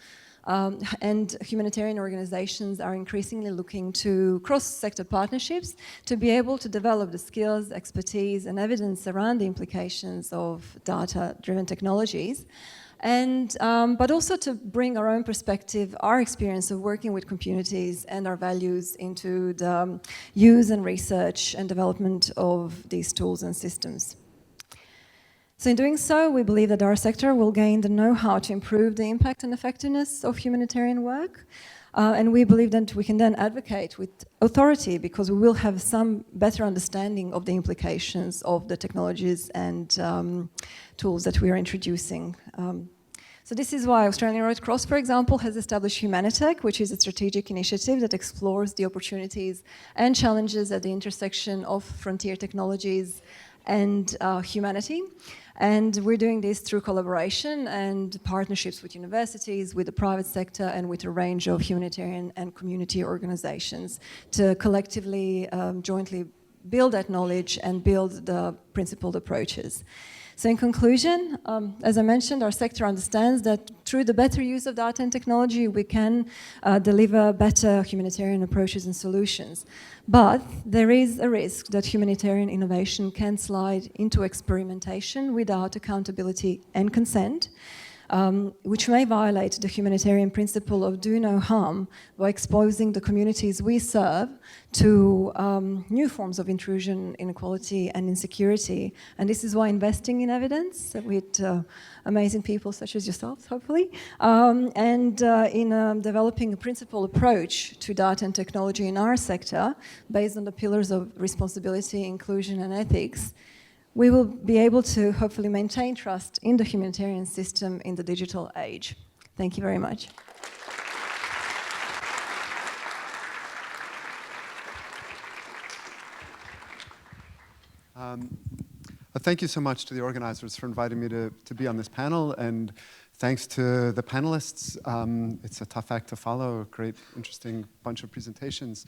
D: And humanitarian organizations are increasingly looking to cross-sector partnerships to be able to develop the skills, expertise, and evidence around the implications of data-driven technologies, and but also to bring our own perspective, our experience of working with communities and our values into the use and research and development of these tools and systems. So in doing so, we believe that our sector will gain the know-how to improve the impact and effectiveness of humanitarian work. And we believe that we can then advocate with authority because we will have some better understanding of the implications of the technologies and tools that we are introducing. So this is why Australian Red Cross, for example, has established Humanitech, which is a strategic initiative that explores the opportunities and challenges at the intersection of frontier technologies and humanity. And we're doing this through collaboration and partnerships with universities, with the private sector, and with a range of humanitarian and community organizations to collectively, jointly build that knowledge and build the principled approaches. So in conclusion, as I mentioned, our sector understands that through the better use of data and technology, we can deliver better humanitarian approaches and solutions. But there is a risk that humanitarian innovation can slide into experimentation without accountability and consent, which may violate the humanitarian principle of do no harm by exposing the communities we serve to new forms of intrusion, inequality, and insecurity. And this is why investing in evidence with amazing people such as yourselves, hopefully, and in developing a principled approach to data and technology in our sector based on the pillars of responsibility, inclusion, and ethics, we will be able to hopefully maintain trust in the humanitarian system in the digital age. Thank you very much.
E: Thank you so much to the organizers for inviting me to be on this panel, and thanks to the panelists. It's a tough act to follow, a great, interesting bunch of presentations.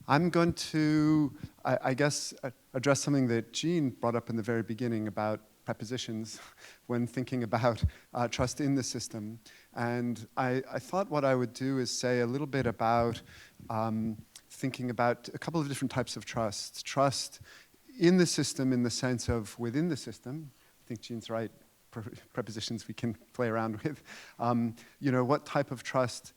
E: I'm going to, I guess, address something that Jean brought up in the very beginning about prepositions when thinking about trust in the system. And I thought what I would do is say a little bit about thinking about a couple of different types of trust. Trust in the system in the sense of within the system. I think Jean's right, prepositions we can play around with. You know, what type of trust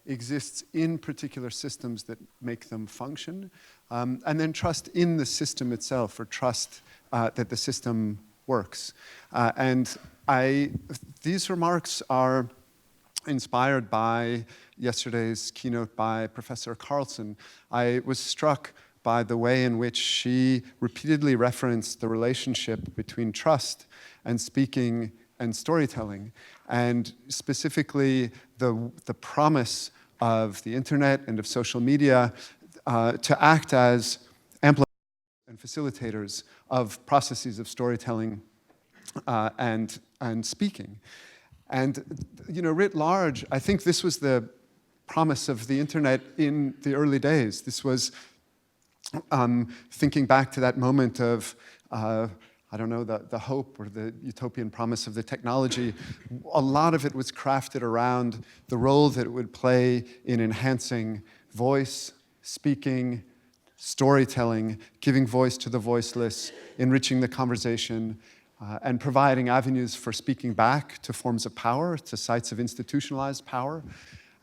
E: exists in particular systems that make them function, and then trust in the system itself, or trust that the system works. And these remarks are inspired by yesterday's keynote by Professor Carlson. I was struck by the way in which she repeatedly referenced the relationship between trust and speaking and storytelling, and specifically the promise of the internet and of social media to act as amplifiers and facilitators of processes of storytelling and speaking. And writ large, I think this was the promise of the internet in the early days. This was thinking back to that moment of I don't know, the hope or the utopian promise of the technology. A lot of it was crafted around the role that it would play in enhancing voice, speaking, storytelling, giving voice to the voiceless, enriching the conversation, and providing avenues for speaking back to forms of power, to sites of institutionalized power.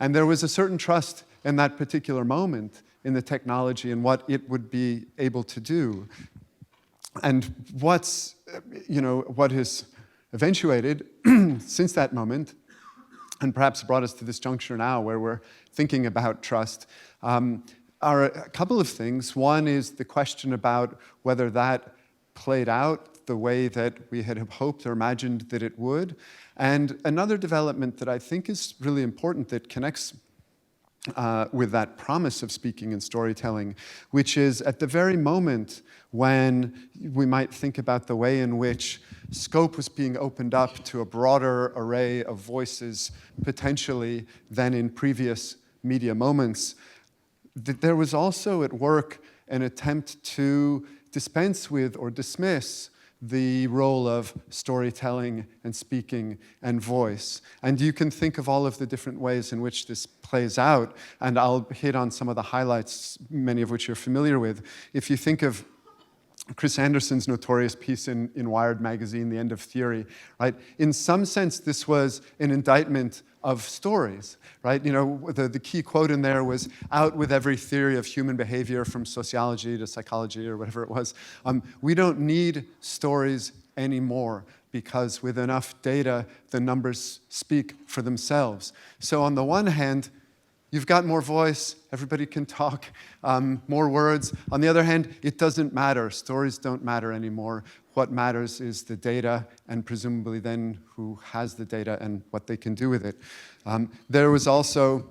E: And there was a certain trust in that particular moment in the technology and what it would be able to do. And what has eventuated since that moment, and perhaps brought us to this juncture now where we're thinking about trust, are a couple of things. One is the question about whether that played out the way that we had hoped or imagined that it would. And another development that I think is really important that connects with that promise of speaking and storytelling, which is at the very moment when we might think about the way in which scope was being opened up to a broader array of voices potentially than in previous media moments, there was also at work an attempt to dispense with or dismiss the role of storytelling and speaking and voice. And you can think of all of the different ways in which this plays out, and I'll hit on some of the highlights, many of which you're familiar with. If you think of Chris Anderson's notorious piece in Wired magazine, The End of Theory, right? In some sense, this was an indictment of stories, right? The key quote in there was, "Out with every theory of human behavior from sociology to psychology," or whatever it was. We don't need stories anymore because with enough data, the numbers speak for themselves. So on the one hand, you've got more voice, everybody can talk, more words. On the other hand, it doesn't matter. Stories don't matter anymore. What matters is the data, and presumably then who has the data and what they can do with it. There was also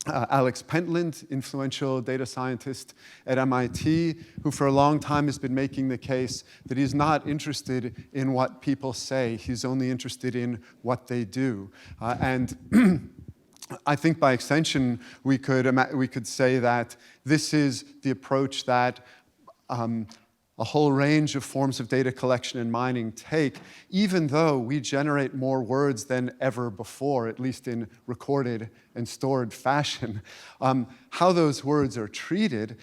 E: Alex Pentland, influential data scientist at MIT, who for a long time has been making the case that he's not interested in what people say. He's only interested in what they do. And I think by extension, we could say that this is the approach that a whole range of forms of data collection and mining take, even though we generate more words than ever before, at least in recorded and stored fashion. How those words are treated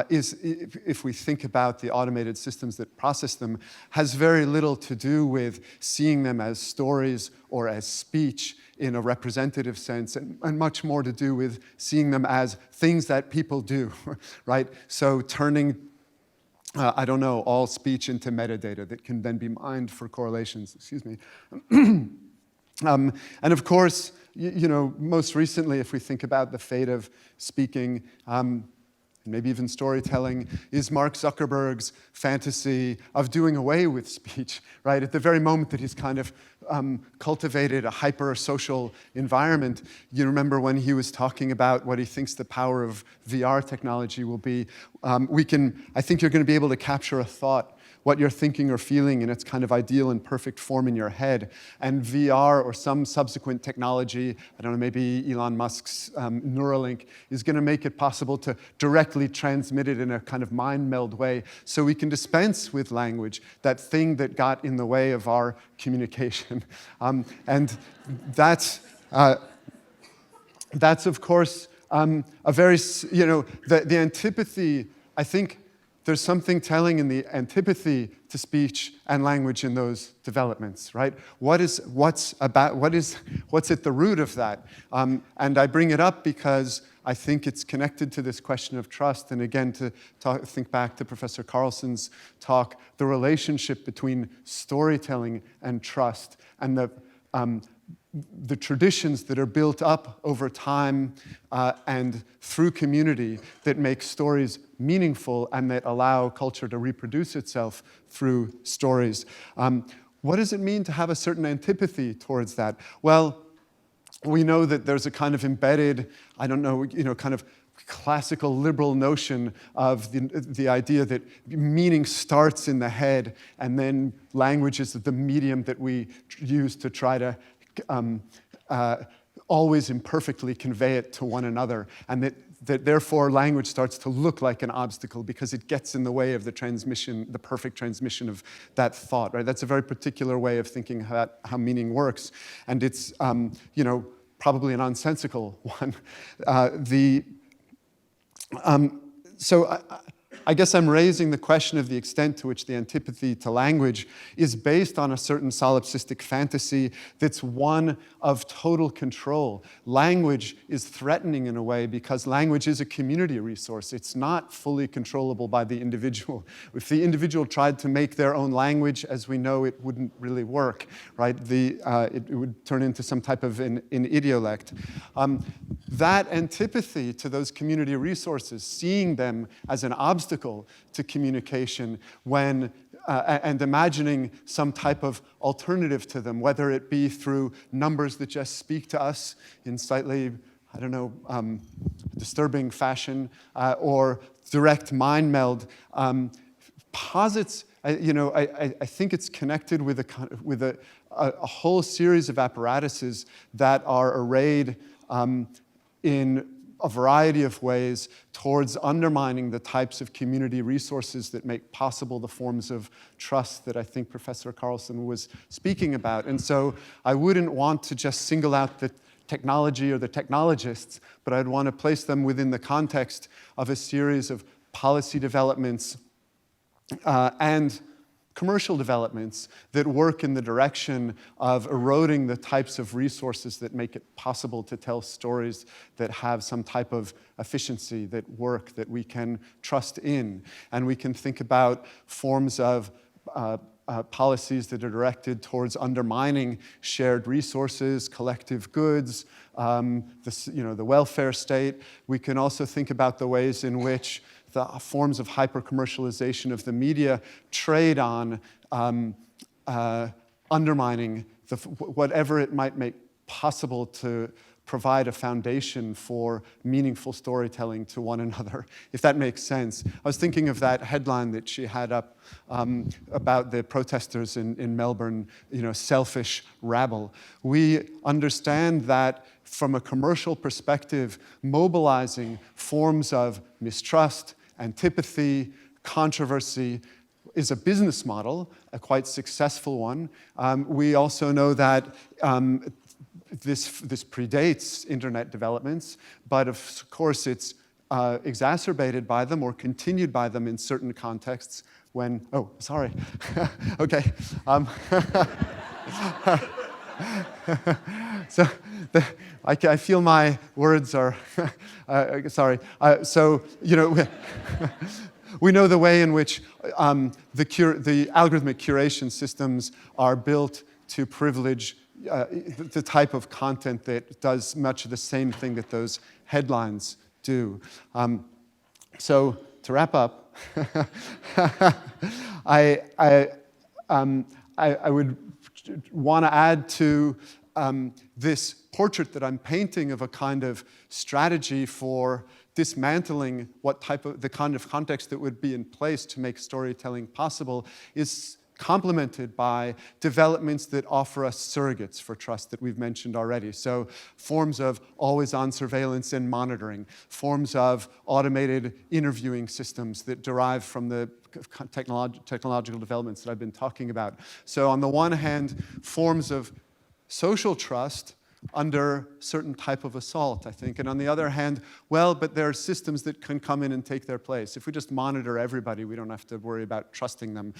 E: is, if we think about the automated systems that process them, has very little to do with seeing them as stories or as speech in a representative sense, and much more to do with seeing them as things that people do, right? So turning, all speech into metadata that can then be mined for correlations, excuse me. And of course, most recently, if we think about the fate of speaking, maybe even storytelling, is Mark Zuckerberg's fantasy of doing away with speech, right? At the very moment that he's kind of cultivated a hyper-social environment. You remember when he was talking about what he thinks the power of VR technology will be. I think you're going to be able to capture a thought, what you're thinking or feeling in its kind of ideal and perfect form in your head. And VR or some subsequent technology, I don't know, maybe Elon Musk's Neuralink, is going to make it possible to directly transmit it in a kind of mind meld way so we can dispense with language, that thing that got in the way of our communication. And that's of course, a very, the antipathy, I think, there's something telling in the antipathy to speech and language in those developments, right? What's at the root of that? And I bring it up because I think it's connected to this question of trust. And again, to think back to Professor Carlson's talk, the relationship between storytelling and trust, and the traditions that are built up over time and through community that make stories meaningful and that allow culture to reproduce itself through stories. what does it mean to have a certain antipathy towards that? Well, we know that there's a kind of embedded, I don't know, kind of classical liberal notion of the idea that meaning starts in the head, and then language is the medium that we use to try to always imperfectly convey it to one another, and that therefore language starts to look like an obstacle because it gets in the way of the transmission, the perfect transmission of that thought, right? That's a very particular way of thinking about how meaning works, and it's, probably a nonsensical one. So I guess I'm raising the question of the extent to which the antipathy to language is based on a certain solipsistic fantasy that's one of total control. Language is threatening in a way because language is a community resource. It's not fully controllable by the individual. If the individual tried to make their own language, as we know, it wouldn't really work, right? It would turn into some type of an idiolect. That antipathy to those community resources, seeing them as an obstacle to communication when and imagining some type of alternative to them, whether it be through numbers that just speak to us in slightly, I don't know, disturbing fashion, or direct mind meld, posits. I think it's connected with a whole series of apparatuses that are arrayed in a variety of ways towards undermining the types of community resources that make possible the forms of trust that I think Professor Carlson was speaking about. And so I wouldn't want to just single out the technology or the technologists, but I'd want to place them within the context of a series of policy developments and commercial developments that work in the direction of eroding the types of resources that make it possible to tell stories that have some type of efficiency, that work, that we can trust in. And we can think about forms of policies that are directed towards undermining shared resources, collective goods, the welfare state. We can also think about the ways in which the forms of hyper-commercialization of the media trade on undermining whatever it might make possible to provide a foundation for meaningful storytelling to one another, if that makes sense. I was thinking of that headline that she had up about the protesters in Melbourne, selfish rabble. We understand that from a commercial perspective, mobilizing forms of mistrust, antipathy, controversy is a business model, a quite successful one. We also know that this predates internet developments, but of course it's exacerbated by them or continued by them in certain contexts when, oh, sorry, okay. So I feel my words are, sorry. We know the way in which the algorithmic curation systems are built to privilege the type of content that does much of the same thing that those headlines do. So to wrap up, I would want to add to this portrait that I'm painting of a kind of strategy for dismantling the kind of context that would be in place to make storytelling possible is complemented by developments that offer us surrogates for trust that we've mentioned already. So forms of always-on surveillance and monitoring, forms of automated interviewing systems that derive from the technological developments that I've been talking about. So on the one hand, forms of social trust under certain type of assault, I think. And on the other hand, well, but there are systems that can come in and take their place. If we just monitor everybody, we don't have to worry about trusting them.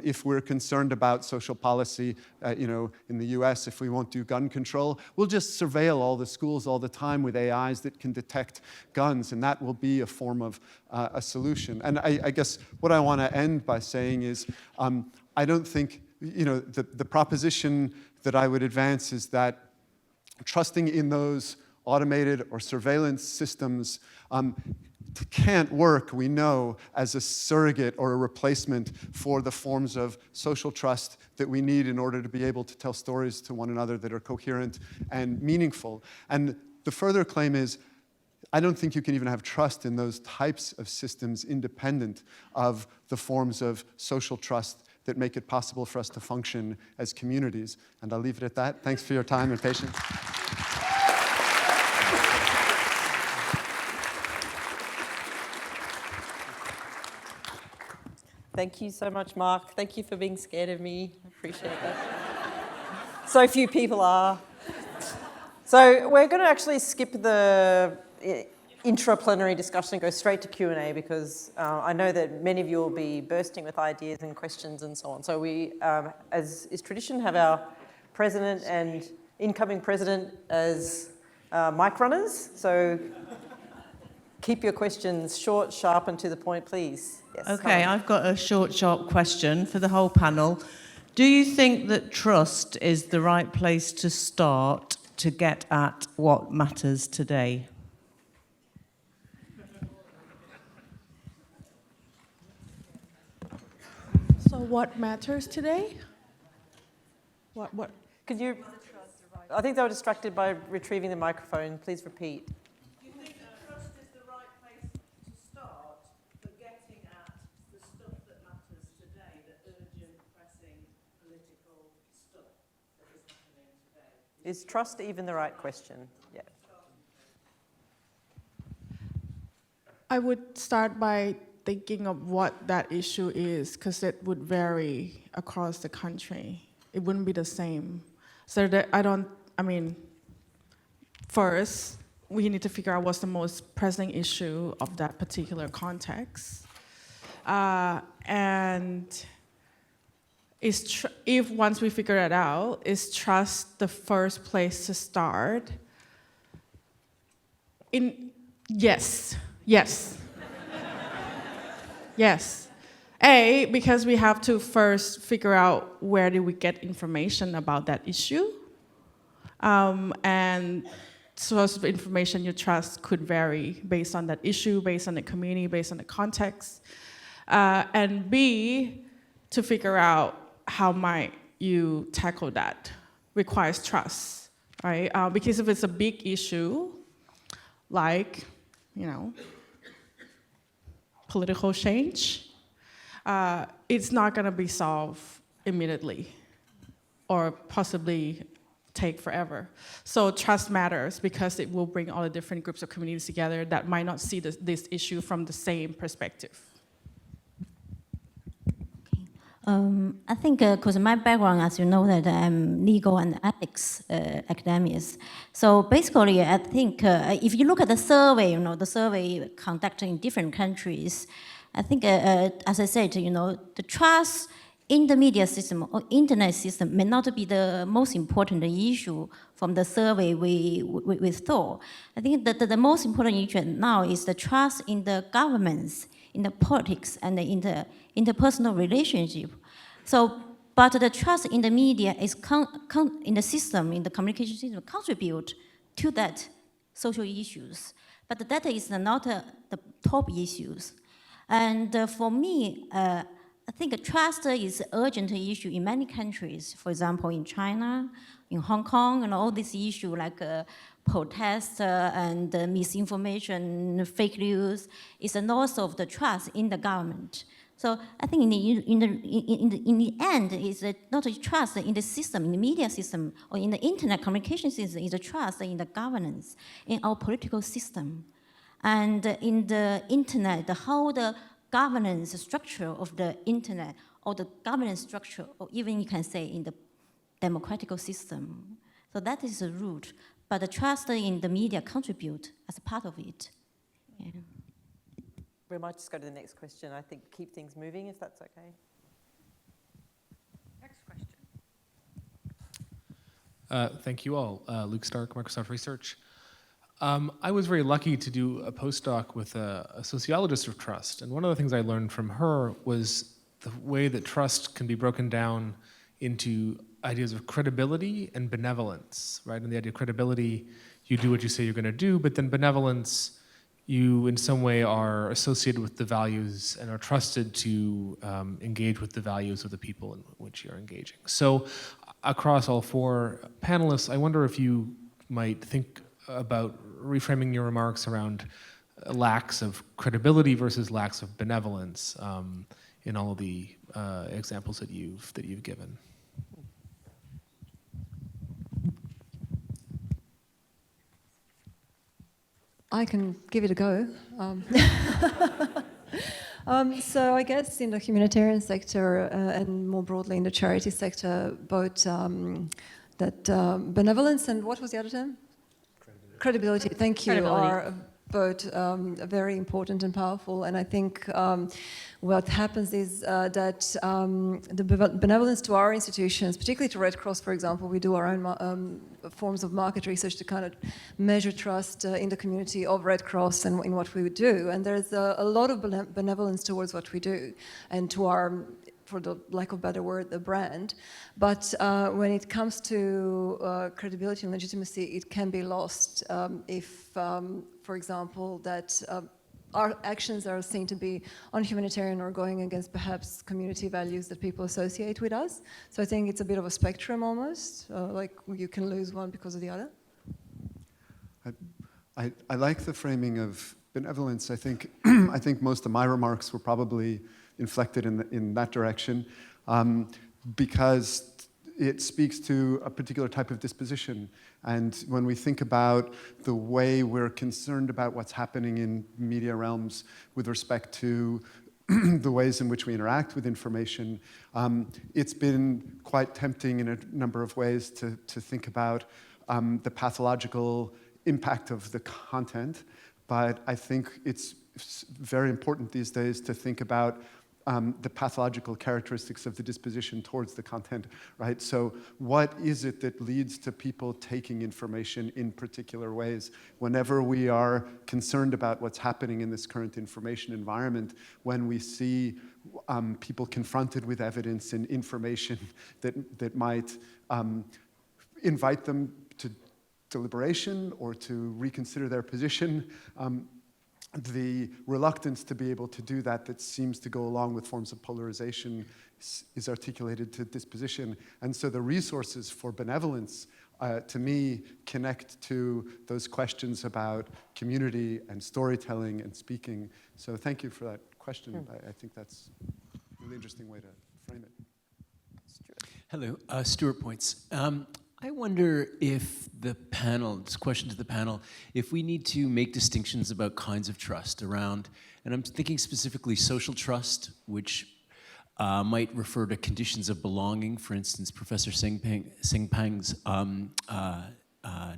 E: If we're concerned about social policy, in the US, if we won't do gun control, we'll just surveil all the schools all the time with AIs that can detect guns, and that will be a form of a solution. And I guess what I want to end by saying is, I don't think, the proposition that I would advance is that trusting in those automated or surveillance systems can't work, we know, as a surrogate or a replacement for the forms of social trust that we need in order to be able to tell stories to one another that are coherent and meaningful. And the further claim is, I don't think you can even have trust in those types of systems independent of the forms of social trust that make it possible for us to function as communities. And I'll leave it at that. Thanks for your time and patience.
A: Thank you so much, Mark. Thank you for being scared of me. I appreciate that. So few people are. So we're going to actually skip the intra-plenary discussion and go straight to Q&A because I know that many of you will be bursting with ideas and questions and so on. So we, as is tradition, have our president and incoming president as mic runners. So keep your questions short, sharp, and to the point, please. Yes,
F: okay, I've got a short, sharp question for the whole panel. Do you think that trust is the right place to start to get at what matters today?
C: So what matters today? What?
A: Could you? I think they were distracted by retrieving the microphone. Please repeat.
F: Do you think that trust is the right place to start for getting at the stuff that matters today, the urgent, pressing, political stuff that is happening today?
A: Is trust even the right question? Yeah.
C: I would start by thinking of what that issue is, because it would vary across the country. It wouldn't be the same. So that first, we need to figure out what's the most pressing issue of that particular context. And if once we figure it out, is trust the first place to start? Yes. Yes. A, because we have to first figure out where do we get information about that issue. And source of information you trust could vary based on that issue, based on the community, based on the context. And B, to figure out how might you tackle that requires trust, right? Because if it's a big issue, like, political change, it's not going to be solved immediately or possibly take forever. So trust matters because it will bring all the different groups of communities together that might not see this issue from the same perspective.
B: I think because my background, as you know, that I'm legal and ethics academics. So basically, I think if you look at the survey, the survey conducted in different countries, I think, as I said, the trust in the media system or internet system may not be the most important issue from the survey we thought. I think that the most important issue now is the trust in the governments, in the politics, and in the interpersonal relationship. So, but the trust in the media is in the system, in the communication system, contribute to that social issues. But that is not the top issues. And for me, I think trust is an urgent issue in many countries. For example, in China, in Hong Kong, and all these issues like protest and misinformation, fake news, is a loss of the trust in the government. So I think in the end, it's not a trust in the system, in the media system, or in the internet communication system. It's a trust in the governance, in our political system, and in the internet, how the governance structure of the internet, or the governance structure, or even you can say in the democratic system. So that is the root. But the trust in the media contribute as a part of it. Yeah.
A: We might just go to the next question. I think keep things moving, if that's okay.
G: Next question.
H: Thank you all. Luke Stark, Microsoft Research. I was very lucky to do a postdoc with a sociologist of trust, and one of the things I learned from her was the way that trust can be broken down into ideas of credibility and benevolence, right? And the idea of credibility, you do what you say you're going to do, but then benevolence, you in some way are associated with the values and are trusted to engage with the values of the people in which you're engaging. So across all four panelists, I wonder if you might think about reframing your remarks around lacks of credibility versus lacks of benevolence in all of the examples that you've given.
D: I can give it a go. So I guess in the humanitarian sector and more broadly in the charity sector, both that benevolence and what was the other term? Credibility. Thank you.
B: Credibility.
D: Are both very important and powerful. And I think what happens is that the benevolence to our institutions, particularly to Red Cross, for example, we do our own forms of market research to kind of measure trust in the community of Red Cross and in what we would do. And there's a lot of benevolence towards what we do and to our, for the lack of a better word, the brand. But when it comes to credibility and legitimacy, it can be lost if, for example, that our actions are seen to be unhumanitarian or going against perhaps community values that people associate with us. So I think it's a bit of a spectrum almost, like you can lose one because of the other.
E: I like the framing of benevolence. I think I think most of my remarks were probably inflected in that direction because it speaks to a particular type of disposition. And when we think about the way we're concerned about what's happening in media realms with respect to the ways in which we interact with information, it's been quite tempting in a number of ways to think about the pathological impact of the content. But I think it's very important these days to think about the pathological characteristics of the disposition towards the content, right? So what is it that leads to people taking information in particular ways? Whenever we are concerned about what's happening in this current information environment, when we see people confronted with evidence and information that might invite them to deliberation or to reconsider their position, the reluctance to be able to do that seems to go along with forms of polarization is articulated to disposition. And so the resources for benevolence, to me, connect to those questions about community and storytelling and speaking. So thank you for that question. I think that's a really interesting way to frame it.
G: Hello, Stuart Points. I wonder if the panel, this question to the panel, if we need to make distinctions about kinds of trust around, and I'm thinking specifically social trust, which might refer to conditions of belonging. For instance, Professor Sinpeng's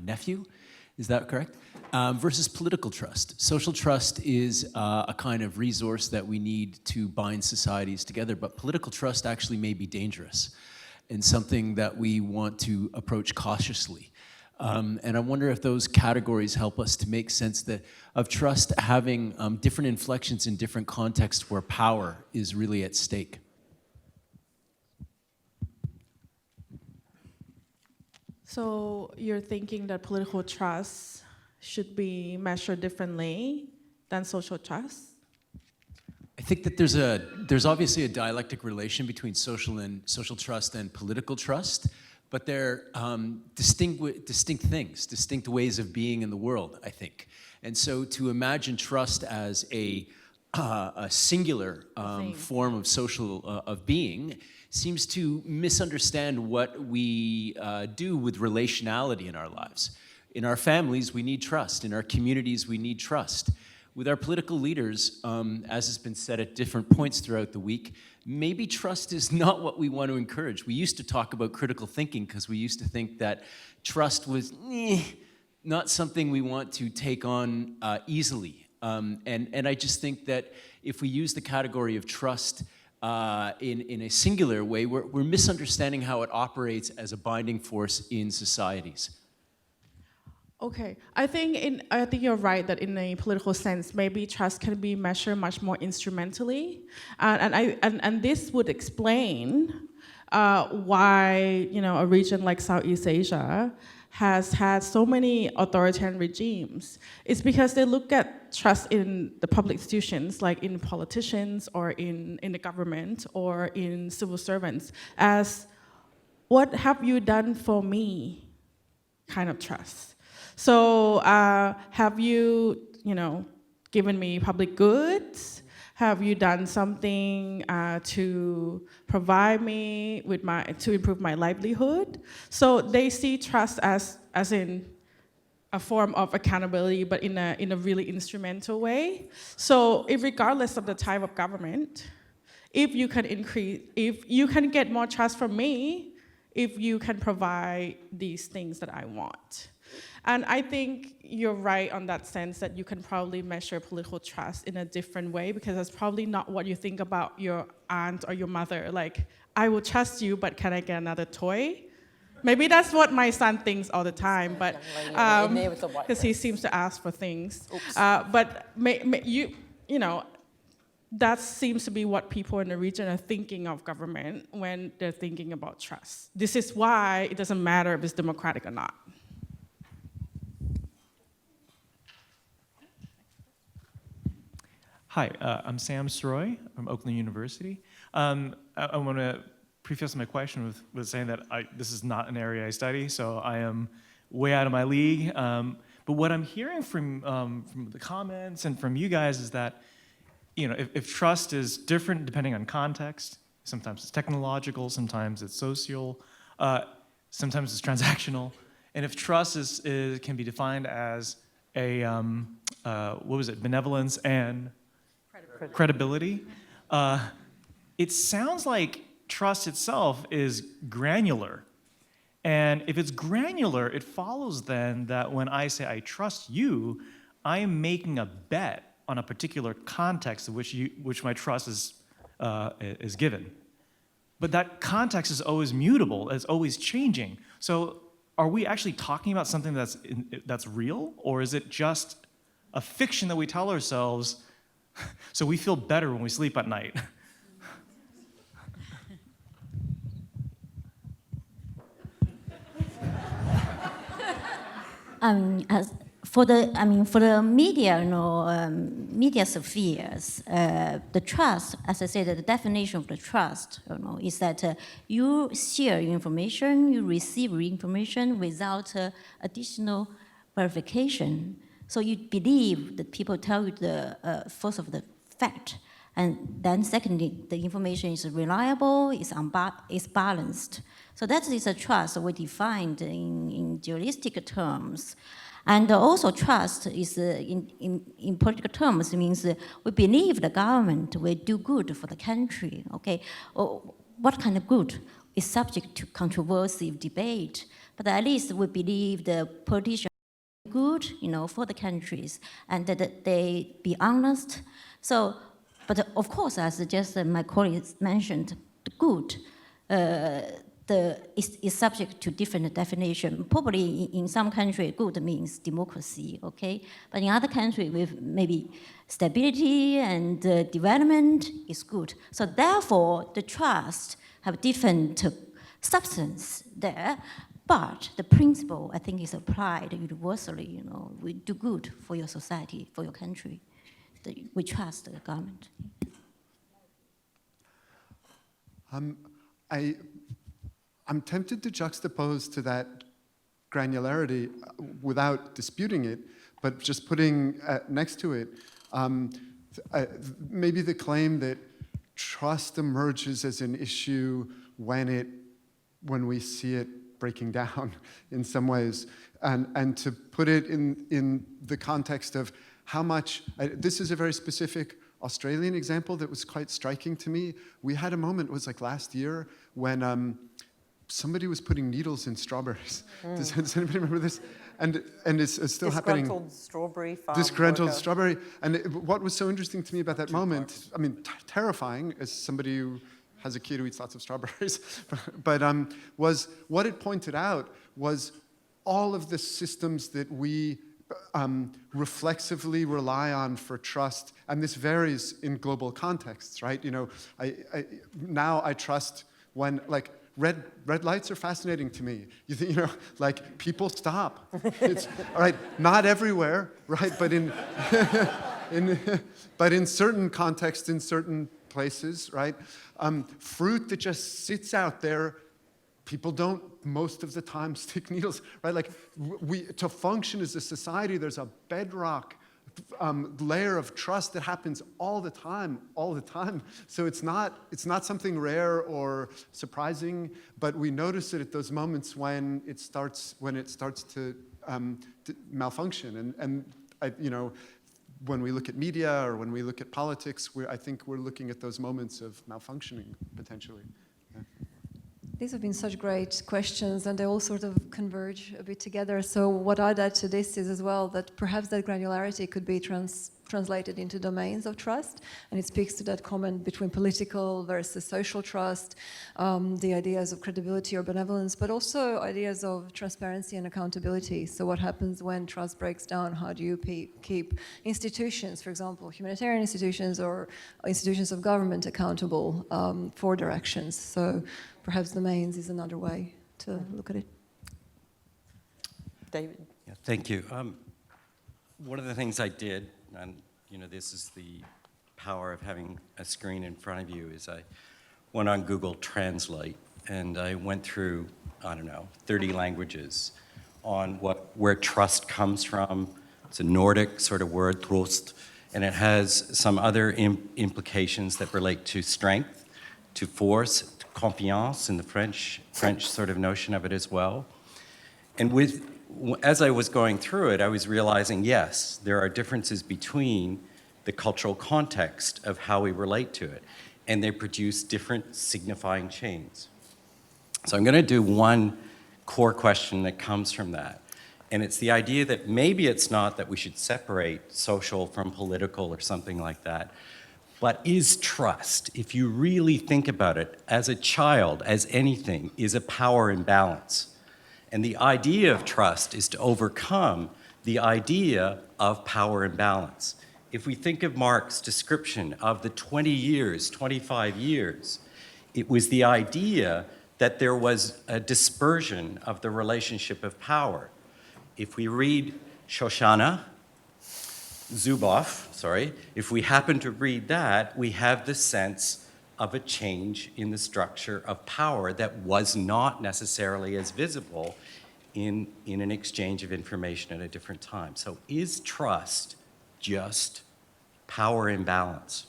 G: nephew, is that correct? Versus political trust. Social trust is a kind of resource that we need to bind societies together, but political trust actually may be dangerous and something that we want to approach cautiously. And I wonder if those categories help us to make sense of trust having different inflections in different contexts where power is really at stake.
C: So you're thinking that political trust should be measured differently than social trust?
G: I think that there's obviously a dialectic relation between social trust and political trust, but they're distinct things, distinct ways of being in the world, I think. And so to imagine trust as a singular form of social of being seems to misunderstand what we do with relationality in our lives. In our families, we need trust. In our communities, we need trust. With our political leaders, as has been said at different points throughout the week, maybe trust is not what we want to encourage. We used to talk about critical thinking because we used to think that trust was not something we want to take on easily. And I just think that if we use the category of trust in a singular way, we're misunderstanding how it operates as a binding force in societies.
C: Okay, I think you're right that in a political sense, maybe trust can be measured much more instrumentally, and this would explain why a region like Southeast Asia has had so many authoritarian regimes is because they look at trust in the public institutions, like in politicians or in the government or in civil servants, as what have you done for me kind of trust. So have you, given me public goods? Have you done something to provide me with to improve my livelihood? So they see trust as in a form of accountability, but in a really instrumental way. So regardless of the type of government, if you can get more trust from me, if you can provide these things that I want. And I think you're right on that sense that you can probably measure political trust in a different way, because that's probably not what you think about your aunt or your mother. Like, I will trust you, but can I get another toy? Maybe that's what my son thinks all the time, but because he seems to ask for things. But that seems to be what people in the region are thinking of government when they're thinking about trust. This is why it doesn't matter if it's democratic or not.
I: Hi, I'm Sam Sroy from Oakland University. I want to preface my question with saying that this is not an area I study, so I am way out of my league. But what I'm hearing from the comments and from you guys is that, if trust is different depending on context, sometimes it's technological, sometimes it's social, sometimes it's transactional, and if trust can be defined as a benevolence and credibility. It sounds like trust itself is granular. And if it's granular, it follows then that when I say I trust you, I am making a bet on a particular context in which my trust is given. But that context is always mutable, it's always changing. So are we actually talking about something that's real, or is it just a fiction that we tell ourselves so we feel better when we sleep at night?
B: For the media, media spheres, the trust, as I said, the definition of the trust, is that you share information, you receive information without additional verification. So you believe that people tell you the first of the fact, and then secondly, the information is reliable, is balanced. So that is a trust we defined in dualistic terms. And also trust is, in political terms, means we believe the government will do good for the country, okay? Or what kind of good is subject to controversy, debate, but at least we believe the politicians good, for the countries, and that they be honest. So, but of course, as just my colleagues mentioned, the good is subject to different definition. Probably in some country, good means democracy, okay? But in other countries with maybe stability and development is good. So therefore, the trust have different substance there. But the principle, I think, is applied universally. We do good for your society, for your country. We trust the government.
E: I'm tempted to juxtapose to that granularity without disputing it, but just putting next to it, maybe the claim that trust emerges as an issue when we see it breaking down in some ways, and to put it in the context of how much, this is a very specific Australian example that was quite striking to me. We had a moment, it was like last year, when somebody was putting needles in strawberries. Does anybody remember this? And it's still happening.
A: Disgruntled strawberry farm
E: Disgruntled
A: worker.
E: strawberry. And what was so interesting to me about that moment, I mean, terrifying as somebody who has a kid who eats lots of strawberries, but was what it pointed out was all of the systems that we reflexively rely on for trust, and this varies in global contexts, right? Now I trust when, like, red lights are fascinating to me. You think, like people stop. It's, all right, not everywhere, right? But in certain contexts, in certain places, right? Fruit that just sits out there, people don't most of the time stick needles, right? Like to function as a society, there's a bedrock layer of trust that happens all the time. So it's not something rare or surprising, but we notice it at those moments when it starts to malfunction. And when we look at media or when we look at politics, I think we're looking at those moments of malfunctioning potentially. Yeah.
D: These have been such great questions, and they all sort of converge a bit together. So what I'd add to this is as well that perhaps that granularity could be translated into domains of trust, and it speaks to that comment between political versus social trust, the ideas of credibility or benevolence, but also ideas of transparency and accountability. So what happens when trust breaks down? How do you keep institutions, for example, humanitarian institutions or institutions of government accountable for their actions? So perhaps domains is another way to look at it.
A: David?
J: Yeah, thank you. One of the things I did, and this is the power of having a screen in front of you, is I went on Google Translate and I went through, 30 languages on where trust comes from. It's a Nordic sort of word, trost, and it has some other implications that relate to strength, to force, confiance in the French sort of notion of it as well. And as I was going through it, I was realizing, yes, there are differences between the cultural context of how we relate to it, and they produce different signifying chains. So I'm going to do one core question that comes from that, and it's the idea that maybe it's not that we should separate social from political or something like that, but is trust, if you really think about it, as a child, as anything, is a power imbalance. And the idea of trust is to overcome the idea of power imbalance. If we think of Marx's description of the 20 years, 25 years, it was the idea that there was a dispersion of the relationship of power. If we read Shoshana Zuboff, if we happen to read that, we have the sense of a change in the structure of power that was not necessarily as visible in an exchange of information at a different time. So is trust just power imbalance?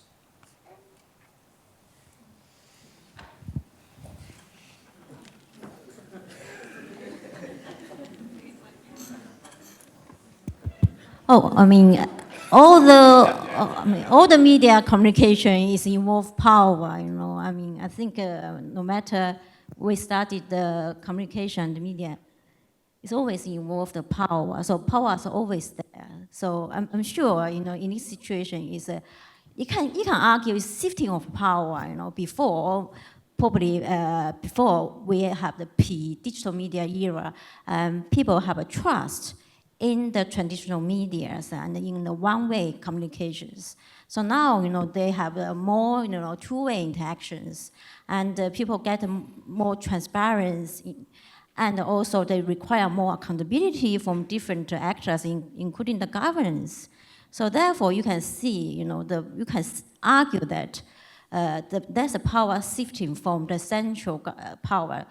B: All the media communication is involve power. I think no matter we studied the communication, the media, it's always involved the power. So power is always there. So I'm sure in this situation is you can argue it's shifting of power. Before we have the digital media era, people have a trust in the traditional medias and in the one-way communications. So now, they have more, two-way interactions, and people get more transparency, and also they require more accountability from different actors, including the governance. So therefore, you can see, you can argue that there's a power shifting from the central power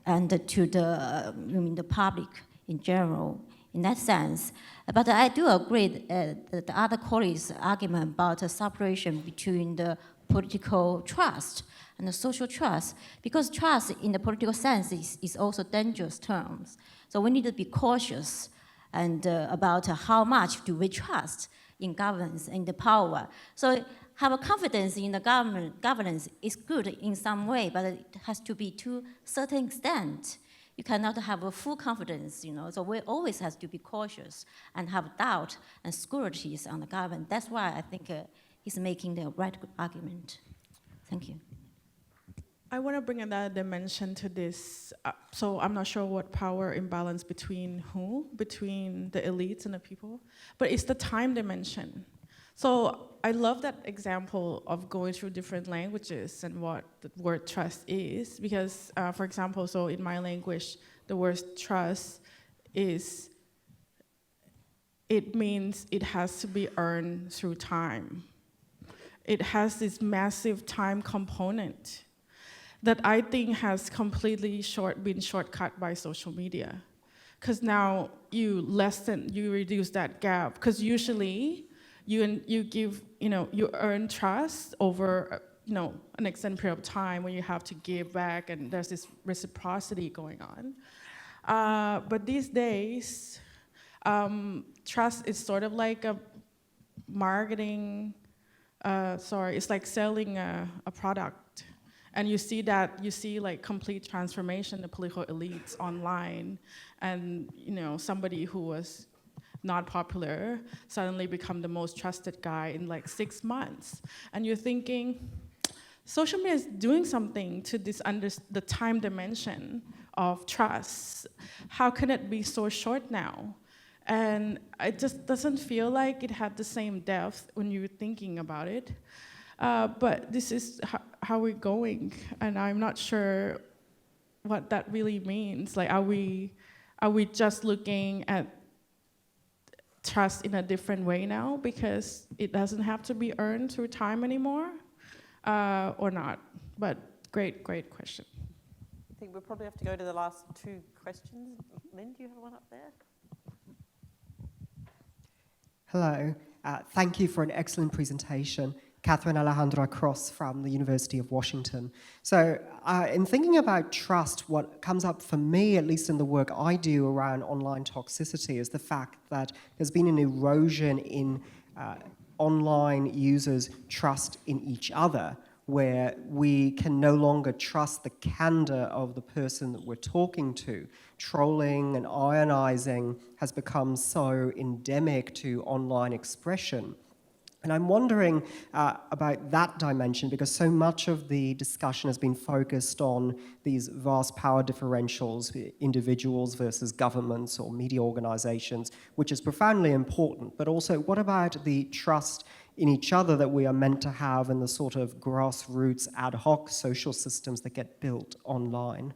B: and to the public in general. In that sense, but I do agree that the other colleagues' argument about a separation between the political trust and the social trust, because trust in the political sense is also dangerous terms. So we need to be cautious and about how much do we trust in governance and the power. So have a confidence in the governance is good in some way, but it has to be to a certain extent. You cannot have a full confidence, so we always have to be cautious and have doubt and scrutinies on the government. That's why I think he's making the right argument. Thank you.
C: I want to bring another dimension to this. So I'm not sure what power imbalance between the elites and the people, but it's the time dimension. So I love that example of going through different languages and what the word trust is, because, for example, so in my language, the word trust it means it has to be earned through time. It has this massive time component that I think has completely been shortcut by social media. Because now you reduce that gap. Because usually you earn trust over an extended period of time when you have to give back, and there's this reciprocity going on. But these days, trust is sort of like a marketing. It's like selling a product. And you see like complete transformation of political elites online, and somebody who was not popular suddenly become the most trusted guy in like 6 months. And you're thinking, social media is doing something to the time dimension of trust. How can it be so short now? And it just doesn't feel like it had the same depth when you're thinking about it. But this is how we're going, and I'm not sure what that really means. Like, are we just looking at trust in a different way now because it doesn't have to be earned through time anymore, or not? But great question.
A: I think we'll probably have to go to the last 2 questions. Lynn, do you have one up there?
K: Hello, thank you for an excellent presentation. Catherine Alejandra Cross from the University of Washington. So in thinking about trust, what comes up for me, at least in the work I do around online toxicity, is the fact that there's been an erosion in online users' trust in each other, where we can no longer trust the candor of the person that we're talking to. Trolling and ionizing has become so endemic to online expression. And I'm wondering about that dimension, because so much of the discussion has been focused on these vast power differentials, individuals versus governments or media organizations, which is profoundly important. But also, what about the trust in each other that we are meant to have in the sort of grassroots ad hoc social systems that get built online?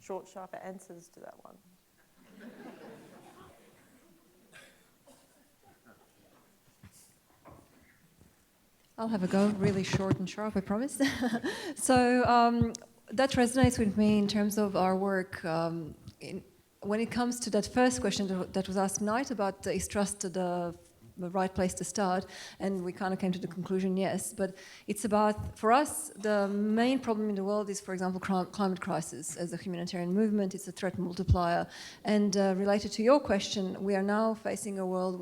A: Short, sharper answers to that one.
D: I'll have a go, really short and sharp, I promise. So that resonates with me in terms of our work. When it comes to that first question that was asked tonight about is trust the right place to start, and we kind of came to the conclusion, yes. But it's about, for us, the main problem in the world is, for example, climate crisis. As a humanitarian movement, it's a threat multiplier. And related to your question, we are now facing a world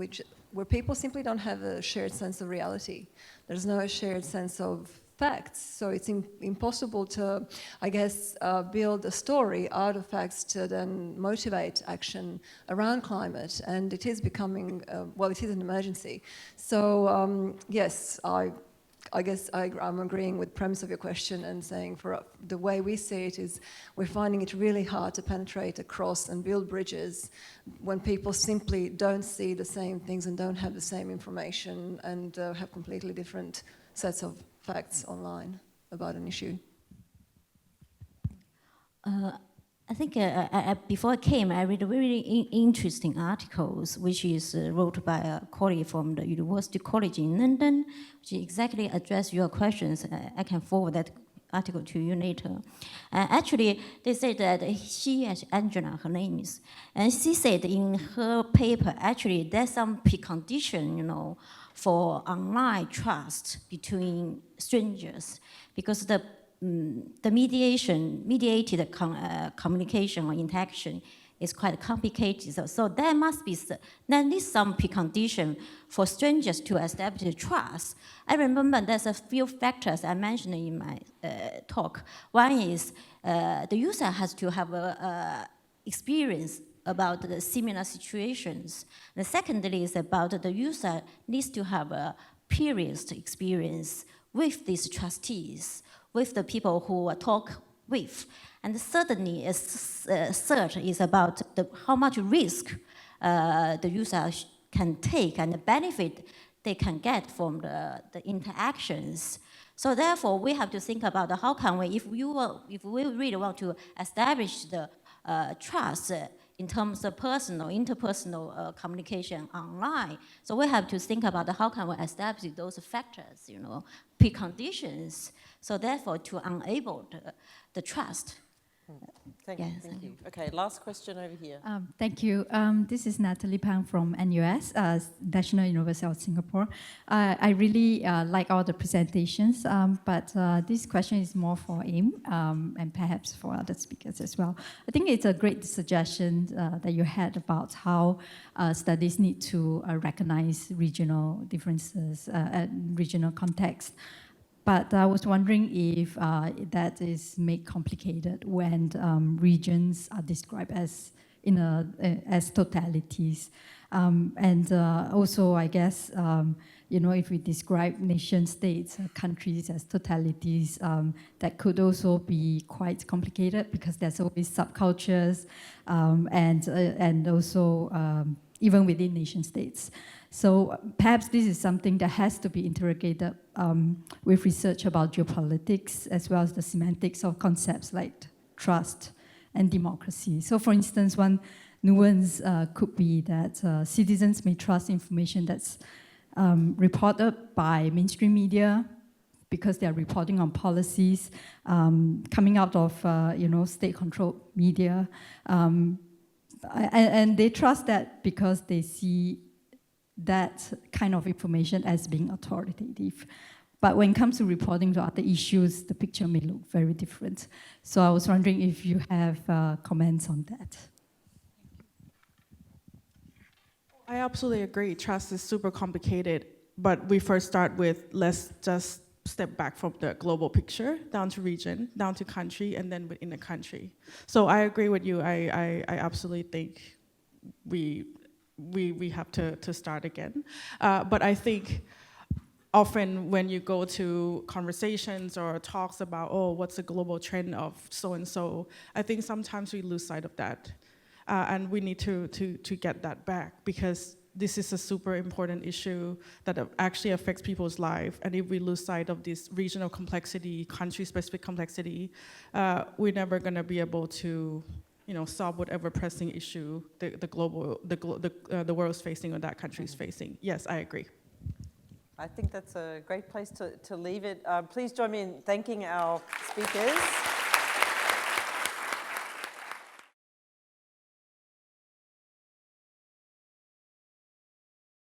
D: where people simply don't have a shared sense of reality. There's no shared sense of facts. So it's impossible to, I guess, build a story out of facts to then motivate action around climate. And it is becoming, it is an emergency. So yes, I guess I'm agreeing with the premise of your question and saying for the way we see it is we're finding it really hard to penetrate across and build bridges when people simply don't see the same things and don't have the same information and have completely different sets of facts online about an issue.
B: I think before I came, I read a very interesting articles, which is wrote by a colleague from the University College in London, which exactly address your questions. I can forward that article to you later. Actually, they said that she, Angela, her name is, and she said in her paper, actually, there's some precondition, for online trust between strangers, because the mediated communication or interaction is quite complicated. So there must be, there is some precondition for strangers to establish trust. I remember there's a few factors I mentioned in my talk. One is the user has to have a experience about the similar situations. The secondly is about the user needs to have a previous experience with these trustees, with the people who talk with. And thirdly, third is about how much risk the user can take and the benefit they can get from the interactions. So therefore, we have to think about how can we, if we really want to establish the trust in terms of personal, interpersonal communication online. So we have to think about how can we establish those factors, preconditions, so therefore to enable the trust.
A: Thank you. Okay, last question over here.
L: Thank you. This is Natalie Pang from NUS, National University of Singapore. I really like all the presentations, but this question is more for AIM and perhaps for other speakers as well. I think it's a great suggestion that you had about how studies need to recognize regional differences and regional context. But I was wondering if that is made complicated when regions are described as as totalities, and also I guess if we describe nation states, countries as totalities, that could also be quite complicated because there's always subcultures and also even within nation states. So perhaps this is something that has to be interrogated with research about geopolitics as well as the semantics of concepts like trust and democracy. So for instance, one nuance could be that citizens may trust information that's reported by mainstream media because they are reporting on policies coming out of state-controlled media. And they trust that because they see that kind of information as being authoritative. But when it comes to reporting to other issues, the picture may look very different. So I was wondering if you have comments on that.
C: I absolutely agree. Trust is super complicated, but we first start with let's just step back from the global picture down to region, down to country, and then within the country. So I agree with you. I absolutely think we have to start again. But I think often when you go to conversations or talks about, oh, what's the global trend of so-and-so, I think sometimes we lose sight of that. And we need to get that back because this is a super important issue that actually affects people's life. And if we lose sight of this regional complexity, country-specific complexity, we're never gonna be able to solve whatever pressing issue the world's facing or that country's facing. Yes, I agree.
A: I think that's a great place to leave it. Please join me in thanking our speakers.